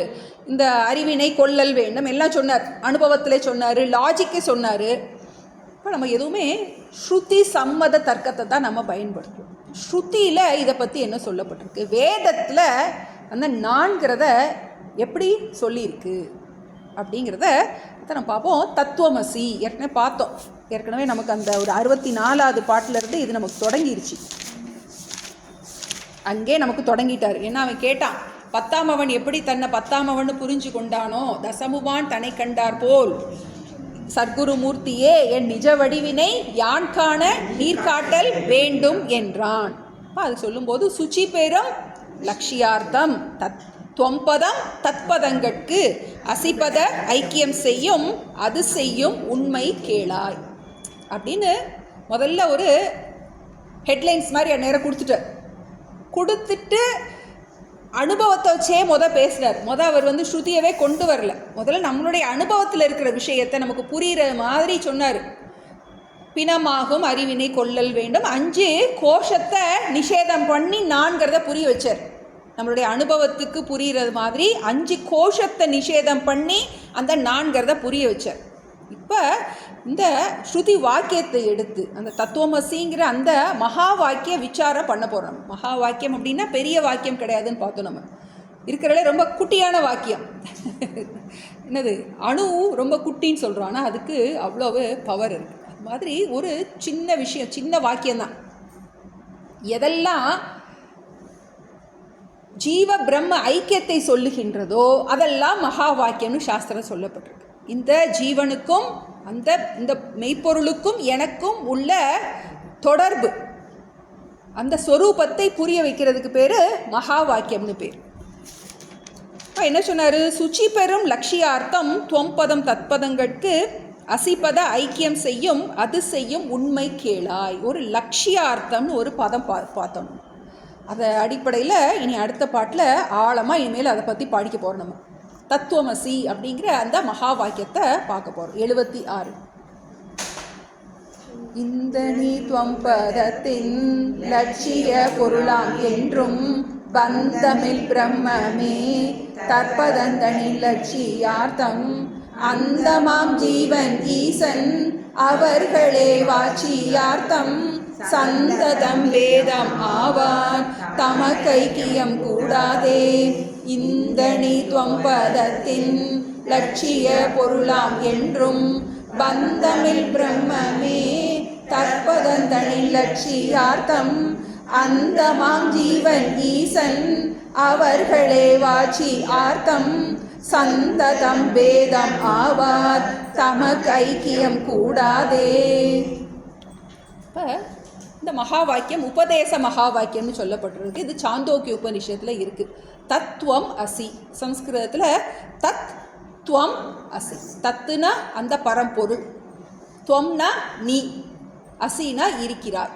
இந்த அறிவினை கொள்ளல் வேண்டும் எல்லாம் சொன்னார், அனுபவத்தில் சொன்னார், லாஜிக்கே சொன்னார். இப்போ நம்ம எதுவுமே ஸ்ருதி சம்மத தர்க்கத்தை தான் நம்ம பயன்படுத்துகிறோம். ஸ்ருதியில் இதை பற்றி என்ன சொல்லப்பட்டிருக்கு, வேதத்தில் அந்த நான்கிறத எப்படி சொல்லியிருக்கு அப்படிங்கிறத நம்ம பார்ப்போம். தத்துவமசி ஏற்கனவே பார்த்தோம். ஏற்கனவே நமக்கு அந்த ஒரு 64வது பாட்டிலேருந்து இது நமக்கு தொடங்கிருச்சு. அங்கே நமக்கு தொடங்கிட்டார். ஏன்னா அவன் கேட்டான், 10ஆம் அவன் எப்படி தன்னை 10ஆம் அவன் புரிஞ்சு கொண்டானோ, தசமுவான் தன்னை கண்டார் போல் சர்க்குரு மூர்த்தியே என் நிஜ வடிவினை யான் காண நீர்காட்டல் வேண்டும் என்றான். அது சொல்லும்போது சுச்சி பெறும் லட்சியார்த்தம் தொம்பதம் தத்பதங்கட்கு அசிப்பத ஐக்கியம் செய்யும் அது செய்யும் உண்மை கேளாய் அப்படின்னு முதல்ல ஒரு ஹெட்லைன்ஸ் மாதிரி நேரம் கொடுத்துட்டு அனுபவத்தை வச்சே பேசினார். அவர் ஸ்ருதியவே கொண்டு வரல. முதல்ல நம்மளுடைய அனுபவத்தில் இருக்கிற விஷயத்தை நமக்கு புரிகிற மாதிரி சொன்னார். பிணமாகும் அறிவினை கொள்ளல் வேண்டும், 5 கோஷத்தை நிஷேதம் பண்ணி நான்கிறத புரிய வச்சார். நம்மளுடைய அனுபவத்துக்கு புரிகிறது மாதிரி 5 கோஷத்தை நிஷேதம் பண்ணி அந்த நான்கிறத புரிய வச்சார். இப்போ இந்த ஸ்ருதி வாக்கியத்தை எடுத்து அந்த தத்துவமசிங்கிற அந்த மகா வாக்கிய விசாரம் பண்ண போகிறோம். மகா வாக்கியம் அப்படின்னா பெரிய வாக்கியம் கிடையாதுன்னு பார்த்தோம். நம்ம இருக்கிறதுல ரொம்ப குட்டியான வாக்கியம். என்னது, அணு ரொம்ப குட்டின்னு சொல்கிறோம், ஆனால் அதுக்கு அவ்வளவு பவர் இருக்குது. அது மாதிரி ஒரு சின்ன விஷயம், சின்ன வாக்கியம்தான். எதெல்லாம் ஜீவ பிரம்ம ஐக்கியத்தை சொல்லுகின்றதோ அதெல்லாம் மகா வாக்கியம்னு சாஸ்திரம் சொல்லப்பட்டிருக்கு. இந்த ஜீவனுக்கும் இந்த மெய்ப்பொருளுக்கும் எனக்கும் உள்ள தொடர்பு, அந்த ஸ்வரூபத்தை புரிய வைக்கிறதுக்கு பேர் மகா வாக்கியம்னு பேர். இப்போ என்ன சொன்னார்? சுச்சி பெறும் லட்சியார்த்தம் துவம்பதம் தத்பதங்களுக்கு அசிப்பத ஐக்கியம் செய்யும் அது செய்யும் உண்மை கேளாய். ஒரு லட்சியார்த்தம்னு ஒரு பதம் பார்த்தோம். அதை அடிப்படையில் இனி அடுத்த பாட்டில் ஆழமாக இனிமேல் அதை பற்றி படிக்க போகிறோம். நம்ம தத்துவமசி அப்படிங்கிற அந்த மகா வாக்கியத்தை பார்க்க போகிறோம். 76. இந்த நீ துவம்பதத்தின் லட்சிய பொருளாம் என்றும் பந்தமில் பிரம்மமே தற்பதந்தனில் லட்சியார்த்தம் அந்தமாம் ஜீவன் ஈசன் அவர்களே வாச்சியார்த்தம் சந்ததம் வேதம் ஆவான் தமக்கைக்கியம் கூடாதே. இந்த நீ துவம்பதத்தின் லட்சிய பொருளாம் என்றும் பந்தமில் பிரம்மமே தற்பதந்தனில் லட்சியார்த்தம் அந்தமாம் ஜீவன் ஈசன் அவர்களே வாச்சி ஆர்த்தம் சந்ததம் வேதம் ஆவார் தமக்கு ஐக்கியம் கூடாதே. இப்போ இந்த மகா வாக்கியம் உபதேச மகா வாக்கியம்னு சொல்லப்பட்டிருக்கு. இது சாந்தோக்கிய உபநிஷத்தில் இருக்குது. தத்துவம் அசி, சம்ஸ்கிருதத்தில் தத் துவம் அசி. தத்துனா அந்த பரம்பொருள், துவம்னா நீ, அசினா இருக்கிறாய்,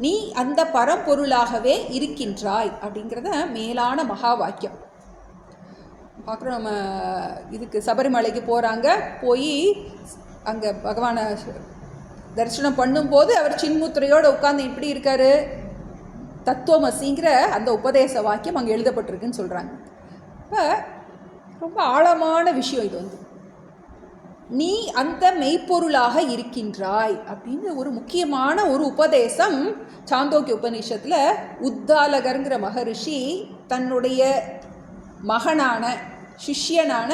நீ அந்த பரம்பொருளாகவே இருக்கின்றாய் அப்படிங்கிறத மேலான மகா வாக்கியம் பார்க்குறோம். நம்ம இதுக்கு சபரிமலைக்கு போகிறாங்க, போய் அங்கே பகவானை தரிசனம் பண்ணும்போது அவர் சின்முத்திரையோடு உட்காந்து இப்படி இருக்கார். தத்துவமசிங்கிற அந்த உபதேச வாக்கியம் அங்கே எழுதப்பட்டிருக்குன்னு சொல்கிறாங்க. இப்போ ரொம்ப ஆழமான விஷயம் இது. நீ அந்த மெய்ப்பொருளாக இருக்கின்றாய் அப்படின்னு ஒரு முக்கியமான ஒரு உபதேசம் சாந்தோக்கிய உபநிஷத்தில் உத்தாலகருங்கிற மகரிஷி தன்னுடைய மகனான சிஷ்யனான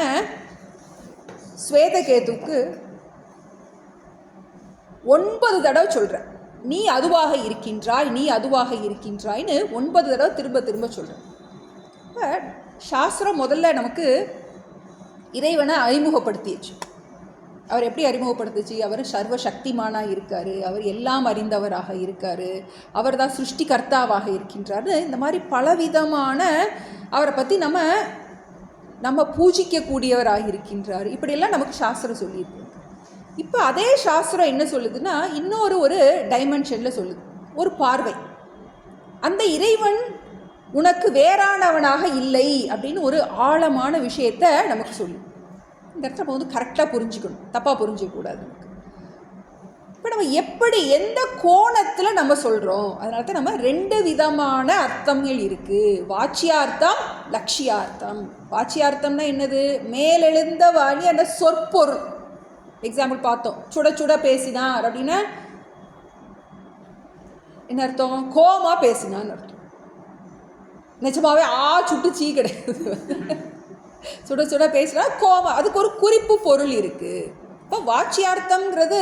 ஸ்வேதகேதுக்கு 9 தடவை சொல்கிறேன். நீ அதுவாக இருக்கின்றாய், நீ அதுவாக இருக்கின்றாய்ன்னு 9 தடவை திரும்ப திரும்ப சொல்கிறேன். இப்போ சாஸ்திரம் முதல்ல நமக்கு இறைவனை அறிமுகப்படுத்திடுச்சு. அவர் எப்படி அறிமுகப்படுத்துச்சு? அவர் சர்வசக்திமானாக இருக்கார், அவர் எல்லாம் அறிந்தவராக இருக்கார், அவர் தான் சிருஷ்டிகர்த்தாவாக இருக்கின்றார். இந்த மாதிரி பலவிதமான அவரை பற்றி நம்ம பூஜிக்கக்கூடியவராக இருக்கின்றார். இப்படியெல்லாம் நமக்கு சாஸ்திரம் சொல்லியிருக்கு. இப்போ அதே சாஸ்திரம் என்ன சொல்லுதுன்னா, ஒரு டைமென்ஷனில் சொல்லுது, ஒரு பார்வை. அந்த இறைவன் உனக்கு வேறானவனாக இல்லை அப்படின்னு ஒரு ஆழமான விஷயத்தை நமக்கு சொல்லு. இந்த இடத்துல நம்ம கரெக்டாக புரிஞ்சுக்கணும், தப்பாக புரிஞ்சிக்கக்கூடாது. இப்போ நம்ம எப்படி எந்த கோணத்தில் நம்ம சொல்கிறோம், அதனால தான் நம்ம 2 விதமான அர்த்தங்கள் இருக்குது. வாச்சியார்த்தம், லட்சியார்த்தம். வாச்சியார்த்தம்னா என்னது? மேலெழுந்த வாணி அந்த சொற்பொருள். எக்ஸாம்பிள் பார்த்தோம், சுட சுட பேசினார் அப்படின்னா என்ன அர்த்தம்? கோமா பேசினான்னு அர்த்தம். நிஜமாவே சுட்டு சீ கிடையாது. சுட சுட பேசினா கோமா, அதுக்கு ஒரு குறிப்பு பொருள் இருக்குது. இப்போ வாச்சியார்த்தம்ங்கிறது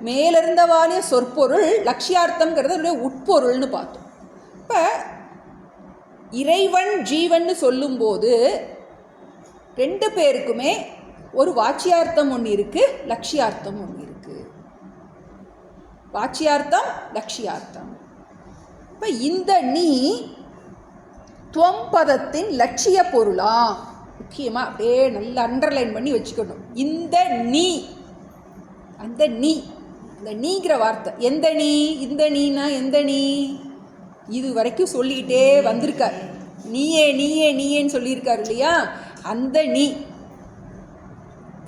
மேலிருந்த வாணிய சொற்பொருள், லட்சியார்த்தம்ங்கிறது அதனுடைய உட்பொருள்னு பார்த்தோம். இப்போ இறைவன் ஜீவன் சொல்லும்போது 2 பேருக்குமே ஒரு வாச்சியார்த்தம் ஒன்று இருக்குது, லட்சியார்த்தம் ஒன்று இருக்குது. வாச்சியார்த்தம், லட்சியார்த்தம். இப்போ இந்த நீ துவம்பதத்தின் லட்சிய பொருளா, முக்கியமாக அப்படியே நல்லா அண்டர்லைன் பண்ணி வச்சுக்கணும். இந்த நீ, அந்த நீ, இந்த நீங்கிற வார்த்தை. எந்த நீ? இந்த நீனா எந்த நீ? இது வரைக்கும் சொல்லிக்கிட்டே வந்திருக்கார். நீயே நீயே நீயேன்னு சொல்லியிருக்காரு இல்லையா? அந்த நீ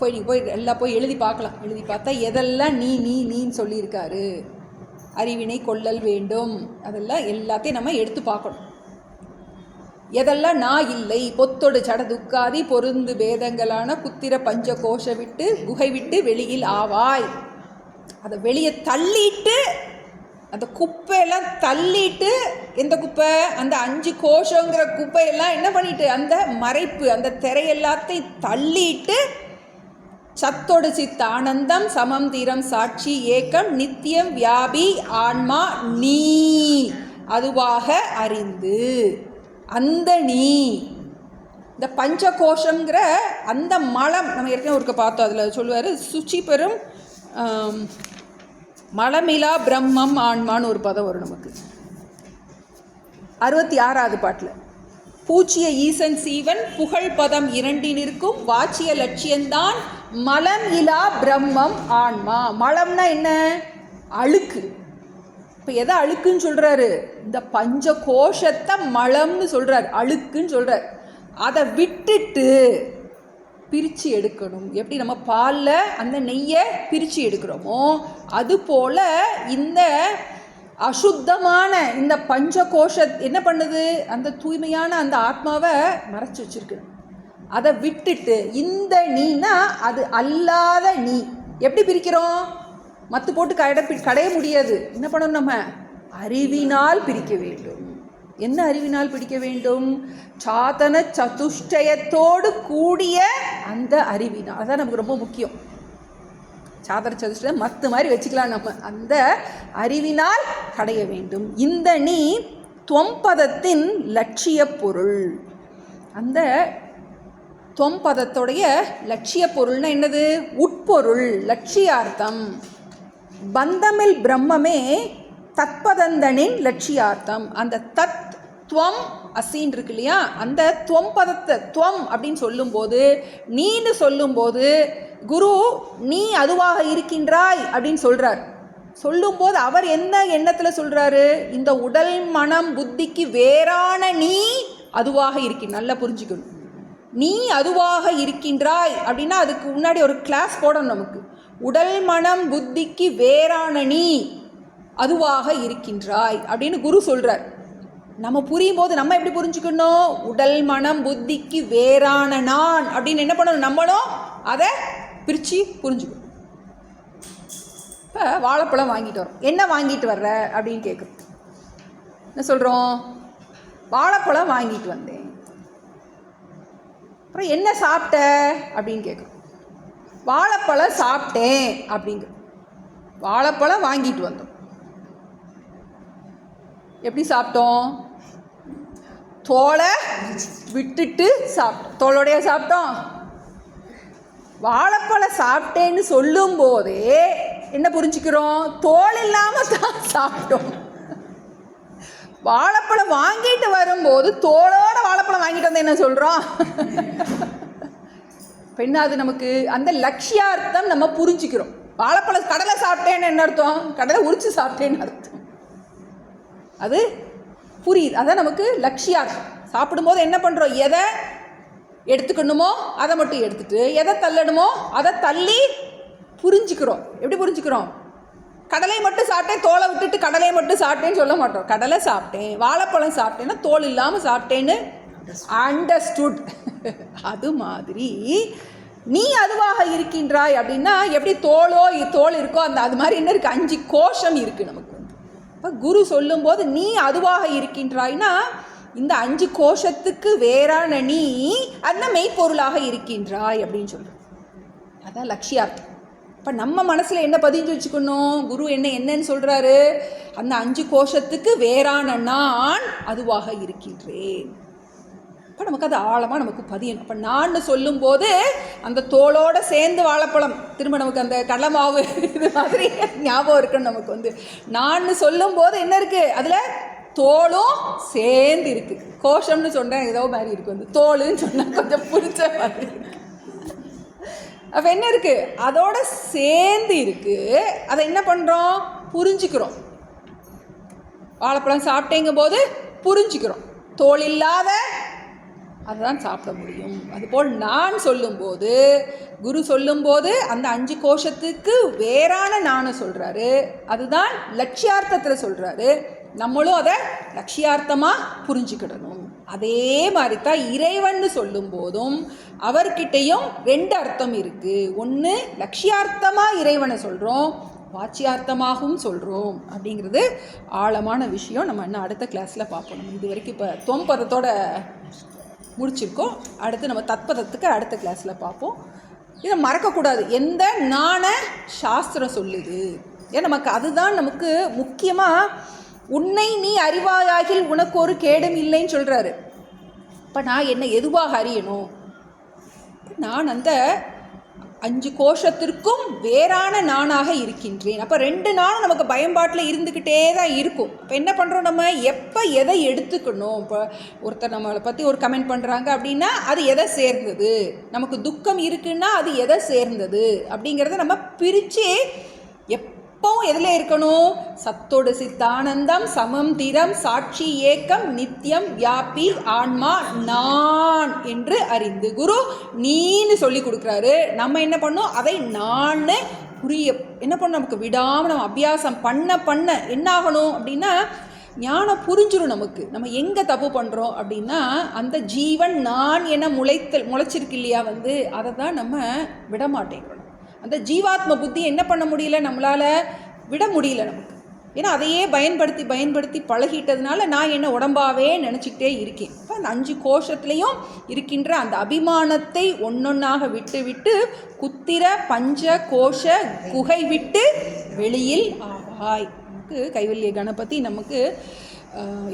போய் எல்லாம் எழுதி பார்க்கலாம். எழுதி பார்த்தா எதெல்லாம் நீ நீ நீன்னு சொல்லியிருக்காரு. அறிவினை கொள்ளல் வேண்டும், அதெல்லாம் எல்லாத்தையும் நம்ம எடுத்து பார்க்கணும். எதெல்லாம் நான் இல்லை, பொத்தொடு சட துக்காதி பொருந்து பேதங்களான குத்திர பஞ்ச கோஷ விட்டு குகை விட்டு வெளியில் ஆவாய். அதை வெளியே தள்ளிட்டு, அந்த குப்பையெல்லாம் தள்ளிட்டு, எந்த குப்பை? அந்த 5 கோஷங்கிற குப்பையெல்லாம் என்ன பண்ணிட்டு, அந்த மறைப்பு, அந்த திரையெல்லாத்தையும் தள்ளிட்டு, சத்தொடு சித்த ஆனந்தம் சமம் தீரம் சாட்சி ஏக்கம் நித்தியம் வியாபி ஆன்மா நீ அதுவாக அறிந்து, அந்த நீ இந்த பஞ்சகோஷங்கிற அந்த மலம் நம்ம ஏற்கனவே ஒருக்க பார்த்தோம். அதில் சொல்லுவார், சுச்சி பெறும் மலமிலா பிரம்மம் ஆன்மான்னு ஒரு பதம் வரும் நமக்கு 66வது பாட்டில். பூச்சிய ஈசன் சீவன் புகழ் பதம் இரண்டினிற்கும் வாச்சிய லட்சியந்தான் மலம் இலா பிரம்மம் ஆன்மா. மலம்னா என்ன? அழுக்கு. இப்போ எதை அழுக்குன்னு சொல்கிறாரு? இந்த பஞ்ச கோஷத்தை மலம்னு சொல்கிறார், அழுக்குன்னு சொல்கிறார். அதை விட்டுட்டு பிரித்து எடுக்கணும். எப்படி நம்ம பாலில் அந்த நெய்யை பிரித்து எடுக்கிறோமோ அதுபோல் இந்த அசுத்தமான இந்த பஞ்ச கோஷ என்ன பண்ணுது? அந்த தூய்மையான அந்த ஆத்மாவை மறைச்சி வச்சிருக்கு. அதை விட்டுட்டு இந்த நீனா அது அல்லாத நீ எப்படி பிரிக்கிறோம்? மத்து போட்டு கடைய முடியாது. என்ன பண்ணணும்? நம்ம அறிவினால் பிரிக்க வேண்டும். என்ன அறிவினால் பிடிக்க வேண்டும்? சாதன சதுஷ்டயத்தோடு கூடிய அந்த அறிவினால். அதான் நமக்கு ரொம்ப முக்கியம். சாதன சதுஷ்டயம் மத்து மாதிரி வச்சுக்கலாம். நம்ம அந்த அறிவினால் கடைய வேண்டும். இந்த நீ துவம்பதத்தின் லட்சிய பொருள். அந்த துவம்பதத்துடைய லட்சிய பொருள்னா என்னது? உட்பொருள், லட்சியார்த்தம். பந்தமில் பிரம்மமே தத்பதந்தனின் லட்சியார்த்தம். அந்த தத் துவம் அசின் இருக்கு இல்லையா, அந்த துவம் பதத்தை துவம் அப்படின்னு சொல்லும்போது, நீன்னு சொல்லும்போது குரு நீ அதுவாக இருக்கின்றாய் அப்படின்னு சொல்கிறார். சொல்லும்போது அவர் என்ன எண்ணத்தில் சொல்கிறாரு? இந்த உடல் மனம் புத்திக்கு வேறான நீ அதுவாக இருக்கின்ற. நல்லா புரிஞ்சுக்கணும். நீ அதுவாக இருக்கின்றாய் அப்படின்னா அதுக்கு முன்னாடி ஒரு கிளாஸ் போடணும் நமக்கு. உடல் மனம் புத்திக்கு வேறான நீ அதுவாக இருக்கின்றாய் அப்படின்னு குரு சொல்கிறார். நம்ம புரியும் போது நம்ம எப்படி புரிஞ்சுக்கணும்? உடல் மனம் புத்திக்கு வேறான நான் அப்படின்னு என்ன பண்ணணும்? நம்மளும் அதை பிரித்து புரிஞ்சுக்கணும். இப்போ வாழைப்பழம் வாங்கிட்டு வரோம். என்ன வாங்கிட்டு வர்ற அப்படின்னு கேட்குறோம். என்ன சொல்கிறோம்? வாழைப்பழம் வாங்கிட்டு வந்தேன். அப்புறம் என்ன சாப்பிட்ட அப்படின்னு கேட்குறோம். வாழைப்பழம் சாப்பிட்டேன் அப்படிங்கிற. வாழைப்பழம் வாங்கிட்டு வந்தோம். எப்படி சாப்பிட்டோம்? தோலை விட்டுட்டு சாப்பிட்டோம். தோலோடைய சாப்பிட்டோம். வாழைப்பழம் சாப்பிட்டேன்னு சொல்லும் போதே என்ன புரிஞ்சுக்கிறோம்? தோல் இல்லாமல் தான் சாப்பிட்டோம். வாழைப்பழம் வாங்கிட்டு வரும்போது தோலோட வாழைப்பழம் வாங்கிட்டு வந்து என்ன சொல்கிறோம்? பெண்ணாது நமக்கு அந்த லட்சியார்த்தம் நம்ம புரிஞ்சுக்கிறோம். வாழைப்பழம் கடலை சாப்பிட்டேன்னு என்ன அர்த்தம்? கடலை உரிச்சு சாப்பிட்டேன்னு அர்த்தம். அது புரியுது. அதான் நமக்கு லட்சியார்த்தம். சாப்பிடும்போது என்ன பண்ணுறோம்? எதை எடுத்துக்கணுமோ அதை மட்டும் எடுத்துட்டு, எதை தள்ளணுமோ அதை தள்ளி புரிஞ்சுக்கிறோம். எப்படி புரிஞ்சுக்கிறோம்? கடலை மட்டும் சாப்பிட்டேன், தோலை விட்டுட்டு கடலை மட்டும் சாப்பிட்டேன்னு சொல்ல மாட்டோம். கடலை சாப்பிட்டேன், வாழைப்பழம் சாப்பிட்டேன்னா தோல் இல்லாமல் சாப்பிட்டேன்னு அண்டர்ஸ்டுட். அது மாதிரி நீ அதுவாக இருக்கின்றாய் அப்படின்னா எப்படி தோல் இருக்கோ அந்த அது மாதிரி என்ன இருக்குது? 5 கோஷம் இருக்குது நமக்கு. இப்போ குரு சொல்லும்போது நீ அதுவாக இருக்கின்றாய்னா இந்த 5 கோஷத்துக்கு வேறான நீ அந்த மெய்ப்பொருளாக இருக்கின்றாய் அப்படின்னு சொல்கிறோம். அதான் லட்சியார்த்தம். இப்போ நம்ம மனசில் என்ன பதிஞ்சு வச்சுக்கணும்? குரு என்னன்னு சொல்கிறாரு? அந்த 5 கோஷத்துக்கு வேறான நான் அதுவாக இருக்கின்றேன். இப்போ நமக்கு அது ஆழமாக நமக்கு பதியணும். இப்போ நான் சொல்லும்போது அந்த தோளோடு சேர்ந்து வாழைப்பழம், திரும்ப நமக்கு அந்த கடலை மாவு இது மாதிரி ஞாபகம் இருக்குன்னு நமக்கு வந்து நான் சொல்லும்போது என்ன இருக்குது? அதில் தோலும் சேர்ந்து இருக்குது. கோஷம்னு சொன்னேன் ஏதோ மாதிரி இருக்குது. வந்து தோலுன்னு சொன்னால் கொஞ்சம் புரிஞ்ச மாதிரி இருக்குது. அப்போ என்ன இருக்குது? அதோட சேர்ந்து இருக்குது. அதை என்ன பண்ணுறோம்? புரிஞ்சுக்கிறோம். வாழைப்பழம் சாப்பிட்டேங்கும் போது புரிஞ்சுக்கிறோம். தோல் இல்லாத அதுதான் சாப்பிட முடியும். அதுபோல் நான் சொல்லும்போது, குரு சொல்லும்போது அந்த 5 கோஷத்துக்கு வேறான நானை சொல்கிறாரு. அதுதான் லட்சியார்த்தத்தில் சொல்கிறாரு. நம்மளும் அதை லட்சியார்த்தமாக புரிஞ்சுக்கிடணும். அதே மாதிரி தான் இறைவன் சொல்லும் போதும் அவர்கிட்டையும் 2 அர்த்தம் இருக்குது. ஒன்று லட்சியார்த்தமாக இறைவனை சொல்கிறோம், வாச்சியார்த்தமாகவும் சொல்கிறோம் அப்படிங்கிறது ஆழமான விஷயம். நம்ம இன்னும் அடுத்த கிளாஸில் பார்ப்போம். நம்ம இது வரைக்கும் இப்போ தொம்பதத்தோட முடிச்சிருக்கோம். அடுத்து நம்ம தத்பதத்துக்கு அடுத்த கிளாஸில் பார்ப்போம். இதை மறக்கக்கூடாது. எந்த நானை சாஸ்திரம் சொல்லுது? ஏன் நமக்கு அதுதான் நமக்கு முக்கியமாக. உன்னை நீ அறிவாயாகில் உனக்கு ஒரு கேடும் இல்லைன்னு சொல்கிறாரு. இப்போ நான் என்ன எதுவாக அறியணும்? நான் அந்த 5 கோஷத்திற்கும் வேறான நானாக இருக்கின்றேன். அப்போ 2 நாளும் நமக்கு பயன்பாட்டில் இருந்துக்கிட்டே தான் இருக்கும். இப்போ என்ன பண்ணுறோம், நம்ம எப்போ எதை எடுத்துக்கணும்? இப்போ ஒருத்தர் நம்மளை பற்றி ஒரு கமெண்ட் பண்ணுறாங்க அப்படின்னா அது எதை சேர்ந்தது, நமக்கு துக்கம் இருக்குன்னா அது எதை சேர்ந்தது அப்படிங்கிறத நம்ம பிரித்து எப்பவும் எதில் இருக்கணும்? சத்தோடு சித்தானந்தம் சமம் திரம் சாட்சி ஏக்கம் நித்தியம் வியாபி ஆன்மா நான் என்று அறிந்து. குரு நீன்னு சொல்லி கொடுக்குறாரு. நம்ம என்ன பண்ணோம், அதை நான் புரிய என்ன பண்ணோம், நமக்கு விடாமல் நம்ம அபியாசம் பண்ண என்ன ஆகணும் அப்படின்னா ஞானம் புரிஞ்சிடும் நமக்கு. நம்ம எங்கே தப்பு பண்ணுறோம் அப்படின்னா அந்த ஜீவன் நான் என முளைச்சிருக்கு இல்லையா, அதை தான் நம்ம விட மாட்டேங்கிறோம். அந்த ஜீவாத்ம புத்தி என்ன பண்ண முடியல, நம்மளால் விட முடியல நமக்கு. ஏன்னா அதையே பயன்படுத்தி பழகிட்டதுனால நான் என்ன உடம்பாவே நினச்சிக்கிட்டே இருக்கேன். இப்போ அந்த 5 கோஷத்துலேயும் இருக்கின்ற அந்த அபிமானத்தை ஒன்றொன்னாக விட்டு குத்திர பஞ்ச கோஷ குகை விட்டு வெளியில் ஆவாய். நமக்கு கைவல்ய கணபதி நமக்கு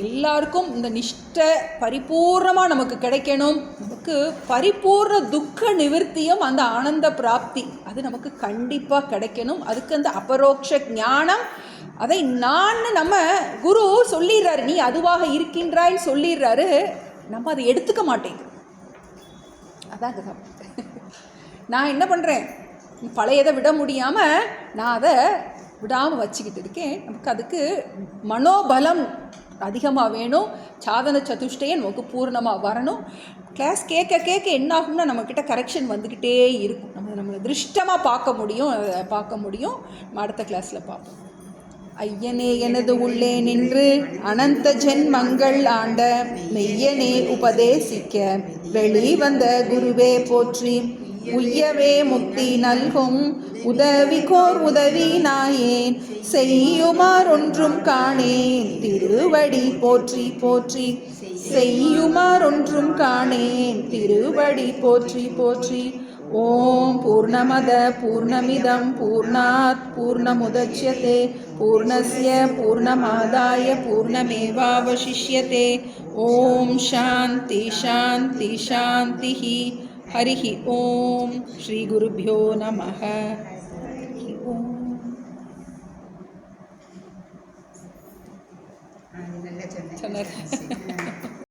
எல்லாருக்கும் இந்த நிஷ்டை பரிபூர்ணமாக நமக்கு கிடைக்கணும். நமக்கு பரிபூர்ண துக்க நிவர்த்தியும் அந்த ஆனந்த பிராப்தி அது நமக்கு கண்டிப்பாக கிடைக்கணும். அதுக்கு அந்த அபரோக்ஷ ஞானம் அதை நான் நம்ம குரு சொல்லிடுறாரு, நீ அதுவாக இருக்கின்றாய் சொல்லிடுறாரு. நம்ம அதை எடுத்துக்க மாட்டேங்கிறோம். அதாங்க தான் நான் என்ன பண்ணுறேன், பழையதை விட முடியாமல் நான் அதை விடாமல் வச்சுக்கிட்டு இருக்கேன். நமக்கு அதுக்கு மனோபலம் அதிகமாக வேணும். சாதன சதுஷ்டயம் நமக்கு பூர்ணமாக வரணும். கிளாஸ் கேட்க என்ன ஆகும்னா நம்மக்கிட்ட கரெக்ஷன் வந்துக்கிட்டே இருக்கும். நம்மளை திருஷ்டமாக பார்க்க முடியும். நம்ம அடுத்த கிளாஸில் பார்ப்போம். ஐயனே எனது உள்ளே நின்று அனந்த ஜென்மங்கள் ஆண்ட மெய்யனே உபதேசிக்க வெளிவந்த குருவே போற்றி. உய்யவே முக்தி நல்கும் உதவிகோர் உதவி நாயேன் செய்யுமார் ஒன்றும் காணேன் திருவடி போற்றி போற்றி. செய்யுமார் ஒன்றும் காணேன் திருவடி போற்றி போற்றி. ஓம் பூர்ணமத பூர்ணமிதம் பூர்ணாத் பூர்ணமுதச்யதே பூர்ணஸ்ய பூர்ணமாதாய பூர்ணமேவாவசிஷ்யதே. ஓம் சாந்தி சாந்தி சாந்தி. ஹரிஹி ஓம். ஸ்ரீ குருப்யோ நமஹ. நல்ல சொன்னேன்.